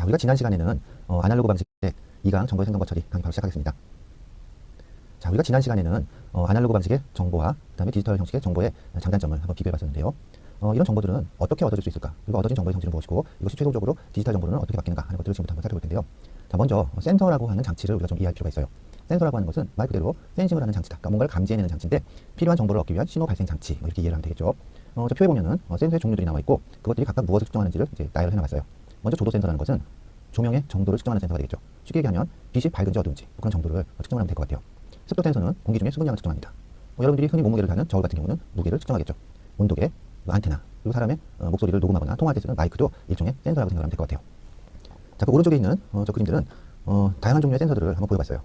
우리가 지난 시간에는 아날로그 방식의 2강 정보의 생성과 처리 강의 바로 시작하겠습니다. 자, 우리가 지난 시간에는 아날로그 방식의 정보와 그 다음에 디지털 형식의 정보의 장단점을 한번 비교해 봤었는데요. 이런 정보들은 어떻게 얻어질 수 있을까? 그리고 얻어진 정보의 성질은 무엇이고 이것이 최종적으로 디지털 정보로는 어떻게 바뀌는가 하는 것들을 지금부터 한번 살펴볼 텐데요. 자, 먼저 센서라고 하는 장치를 우리가 좀 이해할 필요가 있어요. 센서라고 하는 것은 말 그대로 센싱을 하는 장치다. 그러니까 뭔가를 감지해내는 장치인데 필요한 정보를 얻기 위한 신호 발생 장치 이렇게 이해를 하면 되겠죠. 저 표에 보면은 센서의 종류들이 나와 있고 그것들이 각각 무엇을 측정하는지를 이제 나열을 해놔봤어요. 먼저 조도 센서라는 것은 조명의 정도를 측정하는 센서가 되겠죠. 쉽게 얘기하면 빛이 밝은지 어두운지 그런 정도를 측정을 하면 될 것 같아요. 습도 센서는 공기 중에 수분량을 측정합니다. 여러분들이 흔히 몸무게를 다는 저울 같은 경우는 무게를 측정하겠죠. 온도계, 안테나, 그리고 사람의 목소리를 녹음하거나 통화할 때 쓰는 마이크도 일종의 센서라고 생각하면 될 것 같아요. 자, 그 오른쪽에 있는 저 그림들은 다양한 종류의 센서들을 한번 보여봤어요.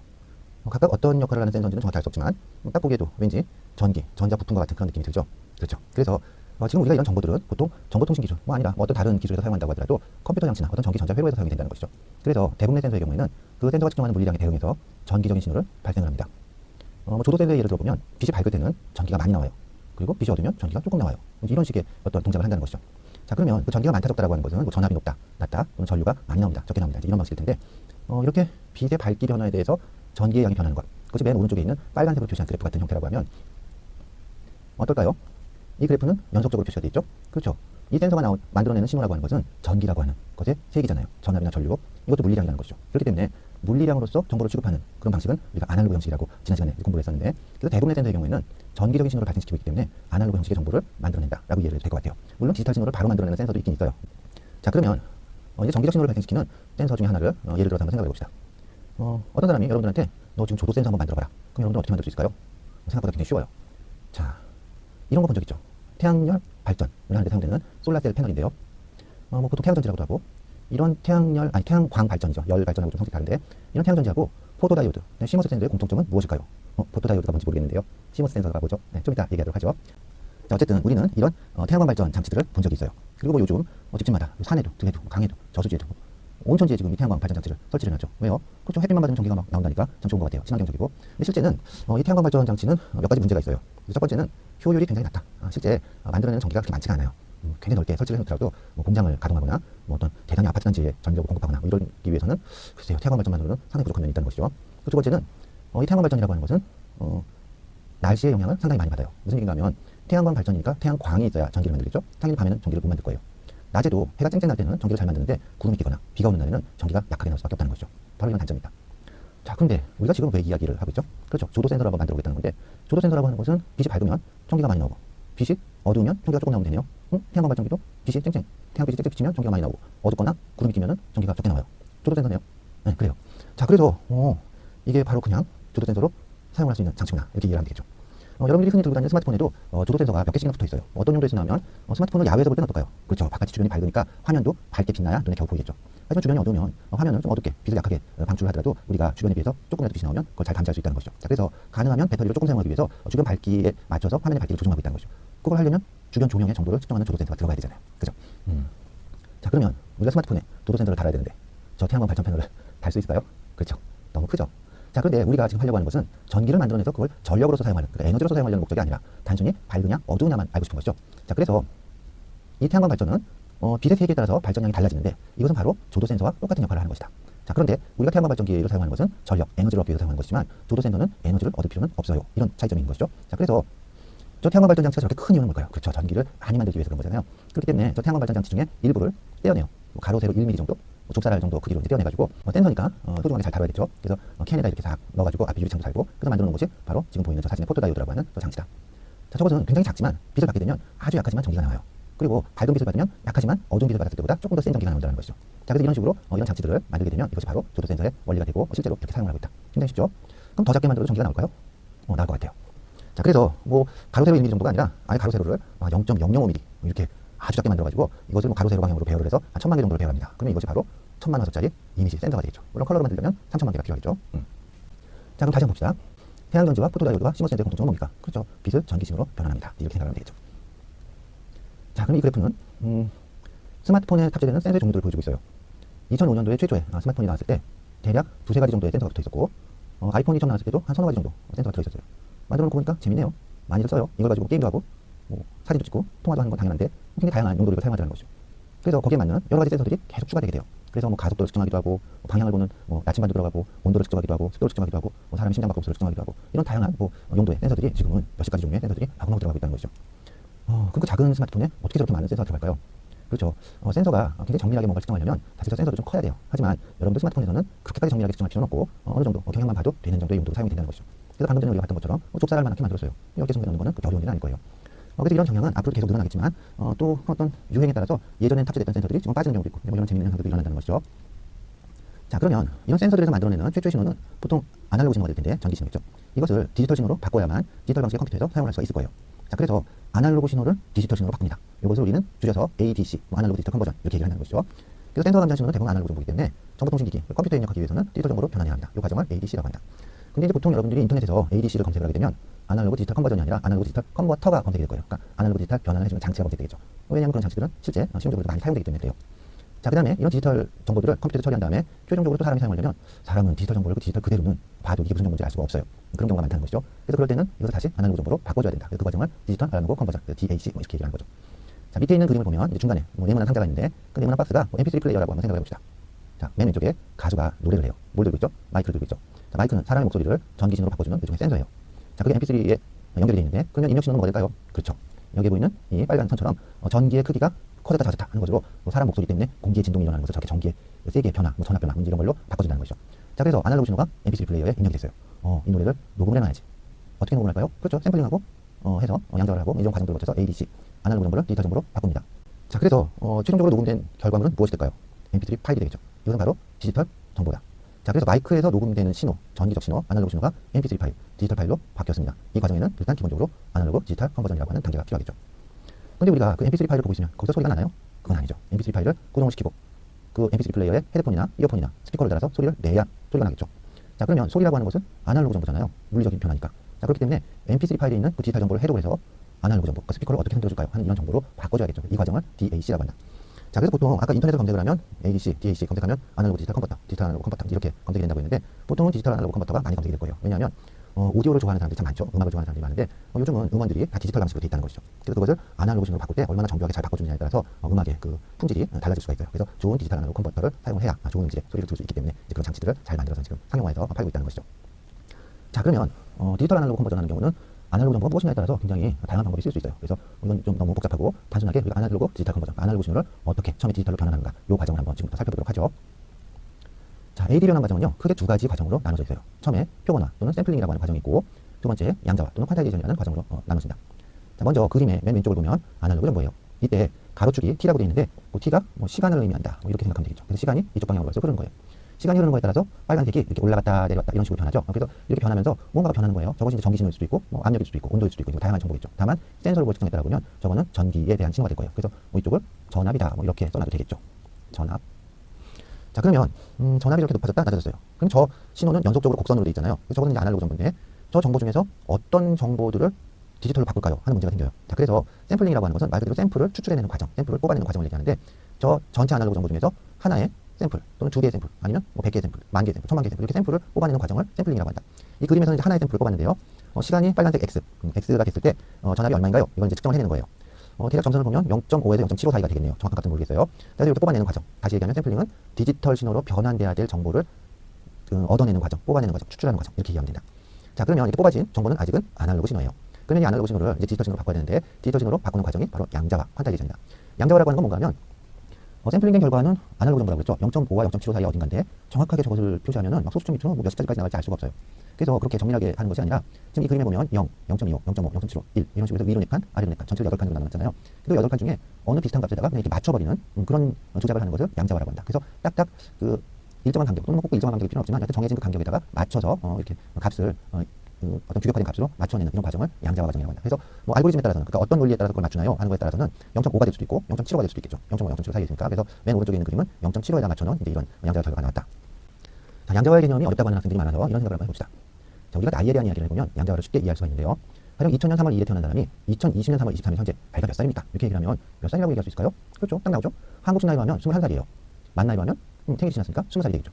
각각 어떤 역할을 하는 센서인지는 정확히 알 수 없지만 딱 보기에도 왠지 전자 부품과 같은 그런 느낌이 들죠. 그렇죠. 그래서 지금 우리가 이런 정보들은 보통 정보통신 기술, 아니라 어떤 다른 기술에서 사용한다고 하더라도 컴퓨터 장치나 어떤 전기 전자 회로에서 사용이 된다는 것이죠. 그래서 대부분의 센서의 경우에는 그 센서가 측정하는 물리량에 대응해서 전기적인 신호를 발생을 합니다. 조도 센서의 예를 들어보면 빛이 밝을 때는 전기가 많이 나와요. 그리고 빛이 어두면 전기가 조금 나와요. 이런 식의 어떤 동작을 한다는 것이죠. 자, 그러면 그 전기가 많다 적다라고 하는 것은 뭐 전압이 높다, 낮다, 또는 전류가 많이 나옵니다, 적게 나옵니다. 이런 방식일 텐데 이렇게 빛의 밝기 변화에 대해서 전기의 양이 변하는 것, 그것이 맨 오른쪽에 있는 빨간색으로 표시한 그래프 같은 형태라고 하면 어떨까요? 이 그래프는 연속적으로 표시가 되어 있죠. 그렇죠. 이 센서가 만들어내는 신호라고 하는 것은 전기라고 하는 것의 세기잖아요. 전압이나 전류, 이것도 물리량이라는 것이죠. 그렇기 때문에 물리량으로서 정보를 취급하는 그런 방식은 우리가 아날로그 형식이라고 지난 시간에 공부를 했었는데, 그래서 대부분의 센서의 경우에는 전기적인 신호를 발생시키고 있기 때문에 아날로그 형식의 정보를 만들어낸다라고 이해를 해도 될 것 같아요. 물론 디지털 신호를 바로 만들어내는 센서도 있긴 있어요. 자, 그러면 이제 전기적 신호를 발생시키는 센서 중에 하나를 예를 들어서 한번 생각해 봅시다. 어떤 사람이 여러분들한테 너 지금 조도 센서 한번 만들어봐라. 그럼 여러분들 어떻게 만들 수 있을까요? 생각보다 굉장히 쉬워요. 자, 이런 거 본 적 있죠? 태양열 발전을 하는데 사용되는 솔라셀 패널인데요. 보통 태양전지라고도 하고, 이런 태양광 발전이죠. 열 발전하고 좀 성질이 다른데, 이런 태양전지하고 포토다이오드, 시모스 센서의 공통점은 무엇일까요? 포토다이오드가 뭔지 모르겠는데요. 시모스 센서가 뭐죠? 좀 이따 얘기하도록 하죠. 자, 어쨌든 우리는 이런 태양광 발전 장치들을 본 적이 있어요. 그리고 요즘 집집마다 산에도, 등에도, 강에도, 저수지에도 온천지에 지금 이 태양광 발전 장치를 설치를 해놨죠. 왜요? 그렇죠. 햇빛만 받으면 전기가 막 나온다니까 참 좋은 것 같아요. 친환경적이고. 근데 실제는 이 태양광 발전 장치는 몇 가지 문제가 있어요. 첫 번째는 효율이 굉장히 낮다. 실제 만들어내는 전기가 그렇게 많지가 않아요. 굉장히 넓게 설치를 해놓더라도 공장을 가동하거나 어떤 대단히 아파트 단지에 전력을 공급하거나 이러기 위해서는 글쎄요, 태양광 발전만으로는 상당히 부족한 면이 있다는 것이죠. 그 두 번째는 이 태양광 발전이라고 하는 것은 날씨의 영향을 상당히 많이 받아요. 무슨 얘기인가 하면 태양광 발전이니까 태양광이 있어야 전기를 만들겠죠. 당연히 밤에는 전기를 못 만들 거예요. 낮에도 해가 쨍쨍 날 때는 전기를 잘 만드는데 구름이 끼거나 비가 오는 날에는 전기가 약하게 나올 수밖에 없다는 것이죠. 바로 이런 단점입니다. 자, 그런데 우리가 지금 왜 이야기를 하고 있죠? 그렇죠. 조도 센서를 한번 만들어 보겠다는 건데, 조도 센서라고 하는 것은 빛이 밝으면 전기가 많이 나오고 빛이 어두우면 전기가 조금 나오면 되네요. 태양광 발전기도 태양빛이 쨍쨍 비치면 전기가 많이 나오고 어둡거나 구름이 끼면은 전기가 적게 나와요. 조도 센서네요. 네, 그래요. 자, 그래서 이게 바로 그냥 조도 센서로 사용할 수 있는 장치구나, 이렇게 이해를 하면 되겠죠. 여러분들이 흔히 들고 다니는 스마트폰에도 조도 센서가 몇 개씩이나 붙어 있어요. 어떤 용도에 쓰냐면 스마트폰을 야외에서 볼 때는 어떨까요? 그렇죠. 바깥이 주변이 밝으니까 화면도 밝게 빛나야 눈에 겨우 보이겠죠. 하지만 주변이 어두우면 화면은 좀 어둡게 빛을 약하게 방출을 하더라도 우리가 주변에 비해서 조금이라도 빛이 나오면 그걸 잘 감지할 수 있다는 것이죠. 자, 그래서 가능하면 배터리를 조금 사용하기 위해서 주변 밝기에 맞춰서 화면의 밝기를 조정하고 있다는 것이죠. 그걸 하려면 주변 조명의 정도를 측정하는 조도 센서가 들어가야 되잖아요. 그죠? 자, 그러면 우리가 스마트폰에 조도 센서를 달아야 되는데 저 태양광 발전 패널을 달 수 있을까요? 그렇죠. 너무 크죠. 자, 그런데 우리가 지금 하려고 하는 것은 전기를 만들어내서 그걸 전력으로서 사용하는, 그러니까 에너지로서 사용하려는 목적이 아니라 단순히 밝으냐 어두우냐만 알고 싶은 것이죠. 자, 그래서 이 태양광 발전은 빛의 세기에 따라서 발전량이 달라지는데 이것은 바로 조도 센서와 똑같은 역할을 하는 것이다. 자, 그런데 우리가 태양광 발전기를 사용하는 것은 전력, 에너지를 얻기 위해서 사용하는 것이지만 조도 센서는 에너지를 얻을 필요는 없어요. 이런 차이점이 있는 것이죠. 자, 그래서 저 태양광 발전 장치가 저렇게 큰 이유는 뭘까요? 그렇죠. 전기를 많이 만들기 위해서 그런 거잖아요. 그렇기 때문에 저 태양광 발전 장치 중에 일부를 떼어내요. 가로 세로 1mm 정도, 좁쌀알 정도 크기로 떼어내가지고 센서니까 소중하게 잘 다뤄야겠죠. 그래서 캔에다 이렇게 싹 넣어가지고 앞에 유리창도 달고 그래서 만들어 놓은 것이 바로 지금 보이는 저 사진의 포토다이오드라고 하는 저 장치다. 자, 저것은 굉장히 작지만 빛을 받게 되면 아주 약하지만 전기가 나와요. 그리고 밝은 빛을 받으면 약하지만 어두운 빛을 받았을 때보다 조금 더 센 전기가 나온다는 것이죠. 자, 그래서 이런 식으로 이런 장치들을 만들게 되면 이것이 바로 조도 센서의 원리가 되고 실제로 이렇게 사용을 하고 있다. 굉장히 쉽죠? 그럼 더 작게 만들어도 전기가 나올까요? 나올 것 같아요. 자, 그래서 가로 세로 1mm 정도가 아니라 아예 가로 세로를 0.005mm 이렇게 아주 작게 만들어가지고 이것을 가로 세로 방향으로 배열을 해서 한 1000만 개 정도를 배열합니다. 그러면 이것이 바로 1000만 화소짜리 이미지 센서가 되겠죠. 물론 컬러로 만들려면 3000만 개가 필요하겠죠. 자, 그럼 다시 한번 봅시다. 태양전지와 포토다이오드와 시모스 센서의 공통점은 뭡니까? 그렇죠. 빛을 전기신호로 변환합니다. 이렇게 생각하면 되겠죠. 자, 그럼 이 그래프는 스마트폰에 탑재되는 센서의 종류들을 보여주고 있어요. 2005년도에 최초에 스마트폰이 나왔을 때 대략 두세 가지 정도의 센서가 붙어 있었고, 아이폰이 처음 나왔을 때도 한 서너 가지 정도 센서가 들어있었어요. 만들어 놓고 보니까 재밌네요. 많이들 써요. 이걸 가지고 게임도 하고 사진도 찍고 통화도 하는 건 당연한데 굉장히 다양한 용도로 이걸 사용하자는 것이죠. 그래서 거기에 맞는 여러 가지 센서들이 계속 추가되게 돼요. 그래서 뭐 가속도를 측정하기도 하고, 방향을 보는 나침반도 들어가고, 온도를 측정하기도 하고, 습도를 측정하기도 하고, 사람의 심장 박동수를 측정하기도 하고, 이런 다양한 용도의 센서들이 지금은 몇십 가지 종류의 센서들이 마구마구 들어가고 있다는 것이죠. 그리고 작은 스마트폰에 어떻게 저렇게 많은 센서가 들어갈까요? 그렇죠. 센서가 굉장히 정밀하게 뭔가를 측정하려면 사실 저 센서도 좀 커야 돼요. 하지만 여러분들 스마트폰에서는 그렇게까지 정밀하게 측정할 필요는 없고, 어느 정도 경향만 봐도 되는 정도의 용도로 사용이 된다는 것이죠. 그래서 방금 전에 우리가 봤던 것처럼 좁쌀알 만하게 만들었어요. 이렇게 정밀 넣는 거는 그렇게 어려운 일은 아닐 거예요. 그래서 이런 경향은 앞으로도 계속 늘어나겠지만, 또 어떤 유행에 따라서 예전엔 탑재됐던 센서들이 지금 빠지는 경우도 있고, 뭐 이런 재미있는 현상들도 일어난다는 것이죠. 자, 그러면 이런 센서들에서 만들어내는 최초의 신호는 보통 아날로그 신호가 될 텐데, 전기 신호겠죠. 이것을 디지털 신호로 바꿔야만 디지털 방식의 컴퓨터에서 사용할 수가 있을 거예요. 자, 그래서 아날로그 신호를 디지털 신호로 바꿉니다. 이것을 우리는 줄여서 ADC, 아날로그 디지털 컨버전 이렇게 얘기를 한다는 것이죠. 그래서 센서가 감지하는 신호는 대부분 아날로그 정보이기 때문에 정보통신기기, 컴퓨터에 입력하기 위해서는 디지털 정보로 변환해야 합니다. 이 과정을 ADC라고 합니다. 근데 이제 보통 여러분들이 인터넷에서 ADC를 검색을 하게 되면 아날로그 디지털 컨버전이 아니라 아날로그 디지털 컨버터가 검색이 될 거예요. 그러니까 아날로그 디지털 변환을 해주는 장치가 검색되겠죠. 왜냐하면 그런 장치들은 실제 실용적으로 많이 사용되기 때문에 그래요. 자, 그 다음에 이런 디지털 정보들을 컴퓨터에 처리한 다음에 최종적으로 또 사람이 사용하려면 사람은 디지털 정보를 그 디지털 그대로는 봐도 이게 무슨 정보인지 알 수가 없어요. 그런 경우가 많다는 것이죠. 그래서 그럴 때는 이것을 다시 아날로그 정보로 바꿔줘야 된다. 그래서 그 과정을 디지털 아날로그 컨버전, DAC 이렇게 얘기를 하는 거죠. 자, 밑에 있는 그림을 보면 이제 중간에 네모난 상자가 있는데 그 네모난 박스가 MP3 플레이어라고 한번 생각해 봅시다. 자, 맨 왼쪽에 가수가 노래를 해요. 뭘 들고 있죠? 마이크를 들고 있죠. 자, 마이크는 사람의 목소리를 전기신호로 바꿔주는 일종의 센서예요. 자, 그게 MP3에 연결이 되어 있는데 그러면 입력 신호는 뭐가 될까요? 그렇죠. 여기에 보이는 이 빨간 선처럼 전기의 크기가 커졌다 작았다 하는 것으로 사람 목소리 때문에 공기의 진동이 일어나는 것을 저렇게 전기의 세기의 변화, 전압 변화 이런 걸로 바꿔준다는 것이죠. 자, 그래서 아날로그 신호가 MP3 플레이어에 입력이 됐어요. 이 노래를 녹음을 해놔야지. 어떻게 녹음을 할까요? 그렇죠. 샘플링하고 해서 양자를 하고 이런 과정들을 거쳐서 ADC, 아날로그 정보를 디지털 정보로 바꿉니다. 자, 그래서 최종적으로 녹음된 결과물은 무엇이 될까요? MP3 파일이 되겠죠. 이것은 바로 디지털 정보다. 자, 그래서 마이크에서 녹음되는 신호, 전기적 신호, 아날로그 신호가 MP3 파일, 디지털 파일로 바뀌었습니다. 이 과정에는 일단 기본적으로 아날로그 디지털 컨버전이라고 하는 단계가 필요하겠죠. 근데 우리가 그 MP3 파일을 보고 있으면 거기서 소리가 나나요? 그건 아니죠. MP3 파일을 구동을 시키고 그 MP3 플레이어에 헤드폰이나 이어폰이나 스피커를 달아서 소리를 내야 소리가 나겠죠. 자, 그러면 소리라고 하는 것은 아날로그 정보잖아요. 물리적인 변화니까. 자, 그렇기 때문에 MP3 파일에 있는 그 디지털 정보를 해독을 해서 아날로그 정보, 그 스피커를 어떻게 흔들어줄까요? 하는 이런 정보로 바꿔줘야겠죠. 이 과정을 DAC라고 한다. 자, 그래서 보통 아까 인터넷에서 검색을 하면 ADC, DAC 검색하면 아날로그 디지털 컨버터, 디지털 아날로그 컨버터 이렇게 검색이 된다고 했는데 보통은 디지털 아날로그 컨버터가 많이 검색이 될 거예요. 왜냐하면 오디오를 좋아하는 사람들이 참 많죠. 음악을 좋아하는 사람들이 많은데 요즘은 음원들이 다 디지털 방식으로 되어 있다는 것이죠. 그래서 그것을 아날로그 신호로 바꿀 때 얼마나 정교하게 잘 바꿔주느냐에 따라서 음악의 그 품질이 달라질 수가 있어요. 그래서 좋은 디지털 아날로그 컨버터를 사용을 해야 좋은 음질의 소리를 들을 수 있기 때문에 이제 그런 장치들을 잘 만들어서 지금 상용화해서 팔고 있다는 것이죠. 자, 그러면 디지털 아날로그 컨버전 하는 경우는 아날로그 정보가 무엇이냐에 따라서 굉장히 다양한 방법이 쓸 수 있어요. 그래서 이건 좀 너무 복잡하고 단순하게 우리가 아날로그 디지털 컨버전, 아날로그 신호를 어떻게 처음에 디지털로 변환하는가 이 과정을 한번 지금부터 살펴보도록 하죠. 자, AD 변환 과정은요, 크게 두 가지 과정으로 나눠져 있어요. 처음에 표본화 또는 샘플링이라고 하는 과정이 있고, 두 번째 양자화 또는 퀀타이제이션이라는 과정으로 나눠집니다. 자, 먼저 그림의 맨 왼쪽을 보면 아날로그는 뭐예요? 이때 가로축이 t라고 되어 있는데, 그 t가 시간을 의미한다. 이렇게 생각하면 되겠죠. 그래서 시간이 이쪽 방향으로 가서 흐르는 거예요. 시간이 흐르는 거에 따라서 빨간색이 이렇게 올라갔다 내려왔다 이런 식으로 변하죠. 그래서 이렇게 변하면서 뭔가가 변하는 거예요. 저것이 이제 전기신호일 수도 있고, 압력일 수도 있고, 온도일 수도 있고, 다양한 정보겠죠. 다만 센서로 측정에 따라 보면 저거는 전기에 대한 신호가 될 거예요. 그래서 이쪽을 전압이다. 이렇게 써놔도 되겠죠. 전압. 자, 그러면 전압이 이렇게 높아졌다 낮아졌어요. 그럼 저 신호는 연속적으로 곡선으로 되어 있잖아요. 그래서 저거는 이제 아날로그 정보인데 저 정보 중에서 어떤 정보들을 디지털로 바꿀까요? 하는 문제가 생겨요. 자, 그래서 샘플링이라고 하는 것은 말 그대로 샘플을 추출해내는 과정, 샘플을 뽑아내는 과정을 얘기하는데 저 전체 아날로그 정보 중에서 하나의 샘플 또는 두 개의 샘플 아니면 100개의 샘플, 10,000개의 샘플, 10,000개의 샘플 이렇게 샘플을 뽑아내는 과정을 샘플링이라고 한다. 이 그림에서는 이제 하나의 샘플을 뽑았는데요. 시간이 빨간색 x, x가 됐을 때 전압이 얼마인가요? 이걸 이제 측정을 해내는 거예요. 대략 점선을 보면 0.5에서 0.75 사이가 되겠네요. 정확한 값은 모르겠어요. 그래서 이렇게 뽑아내는 과정. 다시 얘기하면 샘플링은 디지털 신호로 변환돼야 될 정보를 얻어내는 과정, 뽑아내는 과정, 추출하는 과정 이렇게 얘기하면 된다. 자, 그러면 이렇게 뽑아진 정보는 아직은 아날로그 신호예요. 그러면 이 아날로그 신호를 이제 디지털 신호로 바꿔야 되는데 디지털 신호로 바꾸는 과정이 바로 양자화, 퀀타이제이션이다. 양자화라고 하는 건 뭔가 하면 샘플링된 결과는 아날로그 정보라고 그랬죠. 0.5와 0.75 사이 어딘가인데 정확하게 저것을 표시하면은 막 소수점 밑으로 몇십 가지까지 나갈지 알 수가 없어요. 그래서 그렇게 정밀하게 하는 것이 아니라 지금 이 그림에 보면 0, 0.25, 0.5, 0.75, 1 이런 식으로 해서 위로 4칸, 아래로 4칸 전체로 8칸으로 나눴잖아요. 그 8칸 중에 어느 비슷한 값에다가 그냥 이렇게 맞춰버리는 그런 조작을 하는 것을 양자화라고 한다. 그래서 딱딱 그 일정한 간격 또는 꼭 일정한 간격일 필요는 없지만 여튼 정해진 그 간격에다가 맞춰서 이렇게 값을 어떤 규격화된 값으로 맞춰내는 이런 과정을 양자화 과정이라고 한다. 그래서 뭐 알고리즘에 따라서는 그러니까 어떤 논리에 따라서 그걸 맞추나요? 하는 거에 따라서는 0.5가 될 수도 있고 0.75가 될 수도 있겠죠. 0.5, 0.75 사이에 있으니까. 그래서 맨 오른쪽에 있는 그림은 0.75에다 맞춰놓은 이제 이런 양자화 결과가 나왔다. 자, 양자화의 개념이 어렵다고 하는 학생들이 많아서 이런 생각을 한번 해봅시다. 자, 우리가 나이에 대한 이야기를 해보면 양자화를 쉽게 이해할 수가 있는데요. 가령 2000년 3월 2일에 태어난 사람이 2020년 3월 23일 현재 나이가 몇 살입니까? 이렇게 얘기를 하면 몇 살이라고 얘기할 수 있을까요? 그렇죠. 딱 나오죠. 한국식 나이로 하면 21살이에요. 만 나이로 하면 생일이 지났으니까 20살이 되겠죠.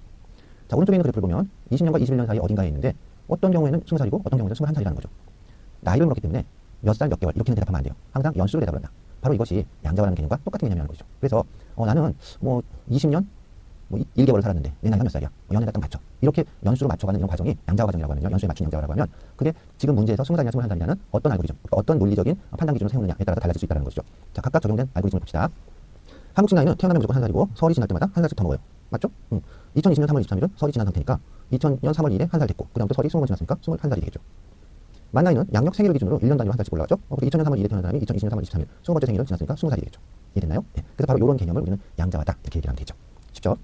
자, 오른쪽에 있는 그래프를 보면 20년과 21년 사이 어딘가에 있는데 어떤 경우에는 20살이고 어떤 경우에는 21살이라는 거죠. 나이를 물었기 때문에 몇 살, 몇 개월 이렇게는 대답하면 안 돼요. 항상 연수로 대답을 한다. 바로 이것이 양자화라는 개념과 똑같은 개념이라는 것이죠. 그래서 나는 뭐 20년 뭐 1개월을 살았는데 내 나이가 몇 살이야? 연애가 딱 맞춰. 이렇게 연수로 맞춰가는 이런 과정이 양자화 과정이라고 하면요. 연수에 맞춘 양자화라고 하면 그게 지금 문제에서 20살이냐 21살이냐는 어떤 알고리즘, 어떤 논리적인 판단 기준을 세우느냐에 따라서 달라질 수 있다는 것이죠. 자, 각각 적용된 알고리즘을 봅시다. 한국식 나이는 태어나면 무조건 1살이고 설이 지날 때마다 1살씩 더 먹어요. 맞죠? 2020년 3월 23일은 설이 지난 상태니까 2000년 3월 2일에 1살 됐고 그 다음부터 설이 20번 지났으니까 21살이 되겠죠. 만 나이는 양력 생일을 기준으로 1년 단위로 1살씩 올라가죠. 2000년 3월 2일에 태어난 사람이 2020년 3월 23일 20번째 생일을 지났으니까 20살이 되겠죠. 이해됐나요? 네. 그래서 바로 이런 개념을 우리는 양자화다 이렇게 얘기하면 되죠. 쉽죠?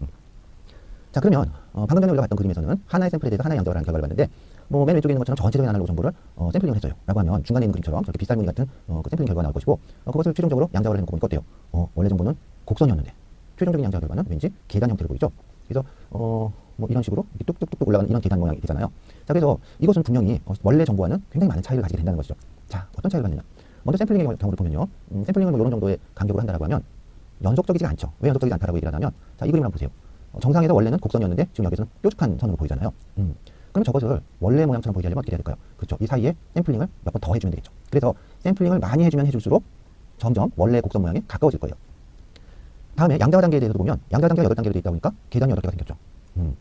자, 그러면 방금 전에 우리가 봤던 그림에서는 하나의 샘플에 대해서 하나의 양자화라는 결과를 봤는데 뭐맨 왼쪽에 있는 것처럼 전체적인 아날로그 정보를 샘플링을 했어요 라고 하면 중간에 있는 그림처럼 저렇게 빗살무늬 같은 그 샘플링 결과가 나올 것이고 그것을 최종적으로 양자화를 해놓고 보니까 어때요? 원래 정보는 곡선이었는데 최종적인 양자화 결과는 왠지 계단 형태로 보이죠? 그래서 뭐 이런 식으로 뚝뚝뚝뚝 올라가는 이런 계단 모양이 되잖아요. 자, 그래서 이것은 분명히 원래 정보와는 굉장히 많은 차이를 가지게 된다는 것이죠. 자, 어떤 차이를 갖느냐? 먼저 샘플링의 경우를 보면요. 샘플링을 뭐 이런 정도의 간격으로 한다라고 하면 연속적이지 않죠. 왜 연속적이지 않다라고 얘기를 하냐면 자, 이 그림을 한번 보세요. 정상에서 원래는 곡선이었는데 지금 여기서는 뾰족한 선으로 보이잖아요. 그러면 저것을 원래 모양처럼 보이게 하려면 어떻게 해야 될까요? 그렇죠. 이 사이에 샘플링을 몇 번 더 해주면 되겠죠. 그래서 샘플링을 많이 해주면 해줄수록 점점 원래 곡선 모양에 가까워질 거예요. 다음에 양자화 단계에 대해서도 보면 양자화 단계가 8단계로 되어 있다 보니까 계단이 8개가 생겼죠.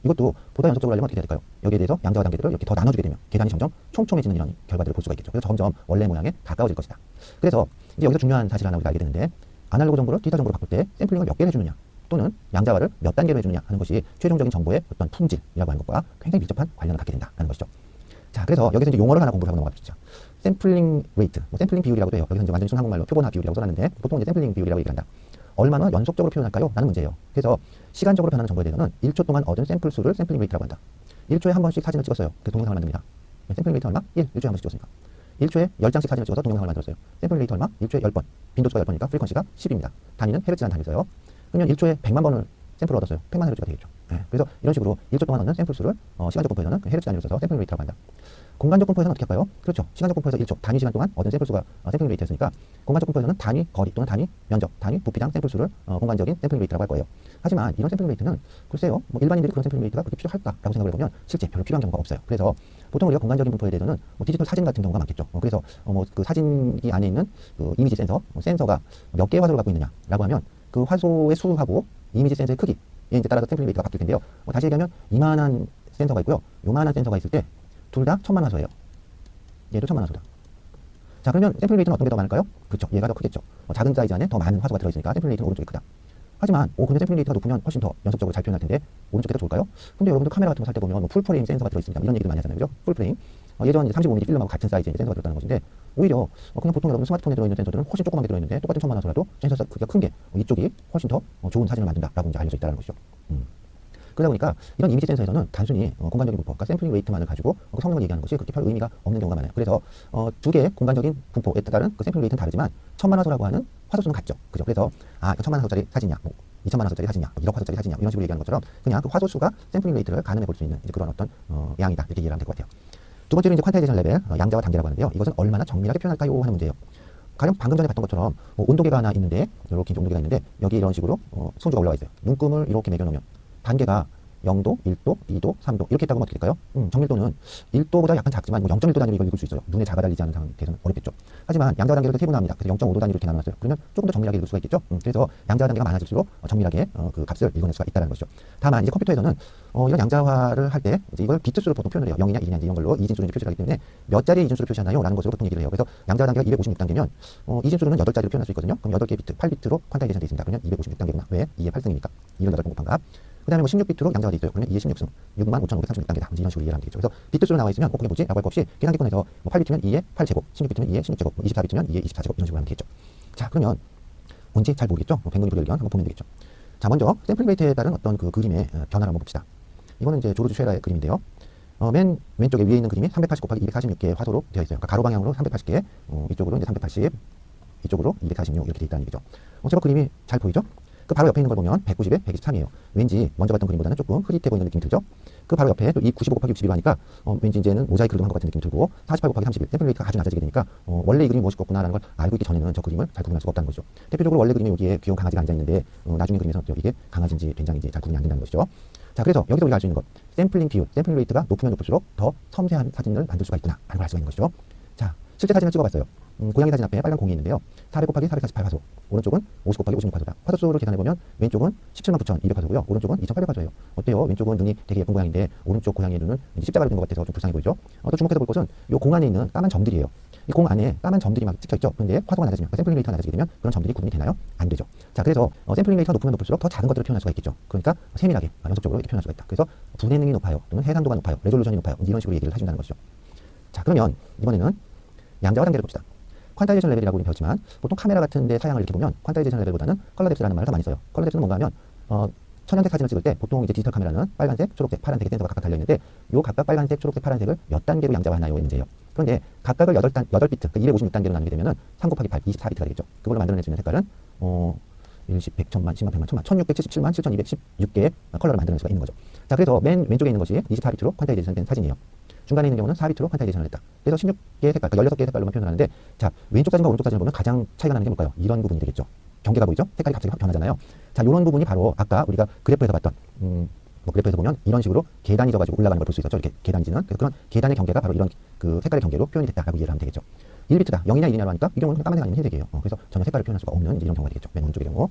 이것도 보다 연속적으로 하려면 어떻게 해야 될까요? 여기에 대해서 양자화 단계들을 이렇게 더 나눠주게 되면 계단이 점점 촘촘해지는 이런 결과들을 볼 수가 있겠죠. 그래서 점점 원래 모양에 가까워질 것이다. 그래서 이제 여기서 중요한 사실 하나 우리가 알게 되는데 아날로그 정보를 디지털 정보로 바꿀 때 샘플링을 몇 개를 해주느냐 또는 양자화를 몇 단계로 해주느냐 하는 것이 최종적인 정보의 어떤 품질이라고 하는 것과 굉장히 밀접한 관련을 갖게 된다는 것이죠. 자, 그래서 여기서 이제 용어를 하나 공부를 하고 넘어가 봅시다. 샘플링 레이트, 샘플링 비율이라고도 해요. 여기서 이제 완전히 순 한국말로 표본화 비율이라고 써놨는데 보통 이제 샘플링 비율이라고 얘기를 한다. 얼마나 연속적으로 표현할까요? 라는 문제예요. 그래서 시간적으로 변하는 정보에 대해서는 1초 동안 얻은 샘플 수를 샘플링 레이트라고 한다. 1초에 한 번씩 사진을 찍었어요. 그래서 동영상을 만듭니다. 샘플링 레이트 얼마? 1초에 한 번씩 찍었으니까. 1초에 10장씩 사진을 찍어서 동영상을 만들었어요. 샘플링 레이트 얼마? 1초에 10번. 빈도수가 10번이니까 프리퀀시가 10입니다. 단위는 헤르츠라는 단위를 써요. 그러면 1초에 100만 번을 샘플을 얻었어요. 100만 헤르츠가 되겠죠. 네. 그래서 이런 식으로 1초 동안 얻는 샘플 수를 시간적 분포에서는 헤르츠 단위로 써서 샘플링 레이트라고 한다. 공간적 분포에서는 어떻게 할까요? 그렇죠. 시간적 분포에서 1초, 단위 시간 동안 얻은 샘플 수가 샘플링 레이트였으니까 공간적 분포에서는 단위 거리 또는 단위 면적, 단위 부피당 샘플 수를 공간적인 샘플링 레이트라고 할 거예요. 하지만 이런 샘플링 레이트는 글쎄요, 뭐 일반인들이 그런 샘플링 레이트가 그렇게 필요할까라고 생각을 해보면 실제 별로 필요한 경우가 없어요. 그래서 보통 우리가 공간적인 분포에 대해서는 뭐 디지털 사진 같은 경우가 많겠죠. 그래서 뭐 그 사진기 안에 있는 그 이미지 센서, 센서가 몇 개의 화소를 갖고 있느냐라고 하면 그 화소의 수하고 이미지 센서의 크기에 이제 따라서 샘플링 레이트가 바뀔 텐데요. 다시 얘기하면 이만한 센서가 있고요, 요만한 센서가 있을 때 둘 다 1000만 화소예요. 얘도 1000만 화소다. 자, 그러면 샘플링 레이트는 어떤 게 더 많을까요? 그렇죠. 얘가 더 크겠죠. 작은 사이즈 안에 더 많은 화소가 들어있으니까 샘플링 레이트는 오른쪽이 크다. 하지만 근데 샘플링 레이트가 높으면 훨씬 더 연속적으로 잘 표현할 텐데 오른쪽이 더 좋을까요? 근데 여러분들 카메라 같은 거 살 때 보면 뭐 풀프레임 센서가 들어있습니다. 이런 얘기들 많이 하잖아요. 그죠? 풀프레임. 예전 35mm 필름하고 같은 사이즈의 센서가 들었다는 것인데 오히려 그냥 보통 여러분 스마트폰에 들어있는 센서들은 훨씬 조그맣게 들어있는데 똑같은 1000만 화소라도 센서 크기가 큰 게 이쪽이 훨씬 더 좋은 사진을 만든다라고 이제 알려져 있다는 것이죠. 그러다 보니까 이런 이미지 센서에서는 단순히 공간적인 분포, 그러니까 샘플링 레이트만을 가지고 그 성능을 얘기하는 것이 그렇게 별 의미가 없는 경우가 많아요. 그래서 두 개의 공간적인 분포에 따른 그 샘플링 레이트는 다르지만 1000만 화소라고 하는 화소수는 같죠. 그죠? 그래서 이거 1000만 화소짜리 사진이냐, 뭐 2000만 화소짜리 사진이냐, 1억 화소짜리 사진이냐 이런 식으로 얘기하는 것처럼 그냥 그 화소수가 샘플링 레이트를 가늠해 볼 수 있는 이제 그런 어떤 양이다 이렇게 이해하면 될 것 같아요. 두 번째로 이제 퀀타이제이션 레벨, 양자화 단계라고 하는데요. 이것은 얼마나 정밀하게 표현할까요 하는 문제예요. 가령 방금 전에 봤던 것처럼 온도계가 하나 있는데 이렇게 온도계가 있는데 여기 이런 식으로 손주가 올라와 있어요. 눈금을 이렇게 매겨놓으면 단계가 0도, 1도, 2도, 3도 이렇게 있다고 하면 어떻게 될까요? 정밀도는 1도보다 약간 작지만 뭐 0.1도 단위로 이걸 읽을 수 있어요. 눈에 작아달리지 않은 상태에서는 어렵겠죠. 하지만 양자화 단계를 세분화합니다. 그래서 0.5도 단위로 이렇게 나눠놨어요. 그러면 조금 더 정밀하게 읽을 수가 있겠죠. 그래서 양자화 단계가 많아질수록 정밀하게 그 값을 읽어낼 수가 있다는 것이죠. 다만 이제 컴퓨터에서는 이런 양자화를 할 때 이걸 비트수로 보통 표현을 해요. 0이냐 1이냐 이런 걸로 이진수로 표시를 하기 때문에 몇 자리 이진수로 표시하나요? 라는 것으로 보통 얘기를 해요. 그래서 양자화 단계가 256단계면 이진수로는 8자리로 표현할 수 있거든요. 그럼 8개의 비트, 8비트로 퀀타이제이션 되어 있습니다. 그러면 256단계구나. 왜? 2의 8승이니까. 2를 8번 곱한 값. 그 다음에 뭐 16비트로 양자가 되어 있어요. 그러면 2의 16승, 65,536단계다. 이런 식으로 이해하면 되겠죠. 그래서 비트수로 나와 있으면 그게 뭐지? 라고 할 거 없이 계산기권에서 뭐 8비트면 2의 8제곱, 16비트면 2의 16제곱, 24비트면 2의 24제곱 이런 식으로 하면 되겠죠. 자, 그러면 뭔지 잘 모르겠죠? 백문이 불여일견 한번 보면 되겠죠. 자, 먼저 샘플링 레이트에 따른 어떤 그 그림의 변화를 한번 봅시다. 이거는 이제 조르주 쉐라의 그림인데요. 맨 왼쪽에 위에 있는 그림이 380 곱하기 246개의 화소로 되어 있어요. 그러니까 가로 방향으로 380개, 이쪽으로 이제 380, 이쪽으로 246 이렇게 되어 있다는 얘기죠. 제법 그림이 잘 보이죠? 그 바로 옆에 있는 걸 보면 190에 123이에요. 왠지 먼저 봤던 그림보다는 조금 흐릿해 보이는 느낌이 들죠? 그 바로 옆에 또 이 95 곱하기 61로 하니까 왠지 이제는 모자이크를 한 것 같은 느낌이 들고 48 곱하기 31 샘플 레이트가 아주 낮아지게 되니까 원래 이 그림이 무엇이었구나라는 걸 알고 있기 전에는 저 그림을 잘 구분할 수가 없다는 거죠. 대표적으로 원래 그림에 여기에 귀여운 강아지가 앉아있는데 나중에 그림에서 이게 강아지인지 된장인지 잘 구분이 안 된다는 것이죠. 자, 그래서 여기서 우리가 알 수 있는 것, 샘플링 비율, 샘플링 레이트가 높으면 높을수록 더 섬세한 사진을 만들 수가 있구나 라는 걸 알 수가 있는 것이죠. 자, 실제 사진을 찍어봤어요. 고양이 사진 앞에 빨간 공이 있는데요. 400 곱하기 448 화소, 오른쪽은 50 곱하기 56 화소다. 화소수를 계산해보면 왼쪽은 179,200 화소고요. 오른쪽은 2,800 화소예요. 어때요? 왼쪽은 눈이 되게 예쁜 고양이인데 오른쪽 고양이의 눈은 왠지 십자가를 둔 것 같아서 좀 불쌍해 보이죠? 또 주목해서 볼 것은 이 공 안에 있는 까만 점들이에요. 이 공 안에 까만 점들이 막 찍혀있죠. 그런데 화소가 낮아지면, 샘플링 레이트가 낮아지게 되면 그런 점들이 구분이 되나요? 안 되죠. 자, 그래서 샘플링 레이트가 높으면 높을수록 더 작은 것들을 표현할 수가 있겠죠. 그러니까 세밀하게, 연속적으로 이렇게 표현할 수가 있다. 그래서 분해능이 높아요. 또는 해상도가 높아요. 레졸루션이 높아요. 이런 식으로 얘기를 해준다는 것이죠. 자, 그러면 이번에는 양자와 단계를 봅시다. 퀀타이제이션 레벨이라고 배웠지만 보통 카메라 같은 데 사양을 이렇게 보면 퀀타이제이션 레벨보다는 컬러 뎁스라는 말을 더 많이 써요. 컬러 뎁스는 뭔가 하면 천연색 사진을 찍을 때 보통 이제 디지털 카메라는 빨간색, 초록색, 파란색의 센서가 각각 달려있는데 요 각각 빨간색, 초록색, 파란색을 몇 단계로 양자화하나요의 문제예요. 그런데 각각을 8비트, 그러니까 256단계로 나누게 되면은 3 곱하기 8, 24비트가 되겠죠. 그걸로 만들어낼 수 있는 색깔은 1, 10, 100, 1000만, 10만, 100만, 1000만, 1677만 7216개의 컬러를 만들어낼 수가 있는 거죠. 자, 그래서 맨 왼쪽에 있는 것이 24비트로 퀀타이제이션 된 사진이에요. 중간에 있는 경우는 4비트로 퀀타이제이션을 했다. 그래서 16개의 색깔, 그러니까 16개의 색깔로만 표현하는데, 자, 왼쪽 사진과 오른쪽 사진을 보면 가장 차이가 나는 게 뭘까요? 이런 부분이 되겠죠. 경계가 보이죠? 색깔이 갑자기 확 변하잖아요. 자, 이런 부분이 바로 아까 우리가 그래프에서 봤던, 그래프에서 보면 이런 식으로 계단이 져가지고 올라가는 걸 볼 수 있었죠. 이렇게 계단지는. 그래서 그런 계단의 경계가 바로 이런 그 색깔의 경계로 표현이 됐다라고 이해를 하면 되겠죠. 1비트다. 0이냐 1이냐로 하니까 이 경우는 까만색 아니면 흰색이에요. 그래서 전혀 색깔을 표현할 수가 없는 이런 경우가 되겠죠. 맨 오른쪽의 경우.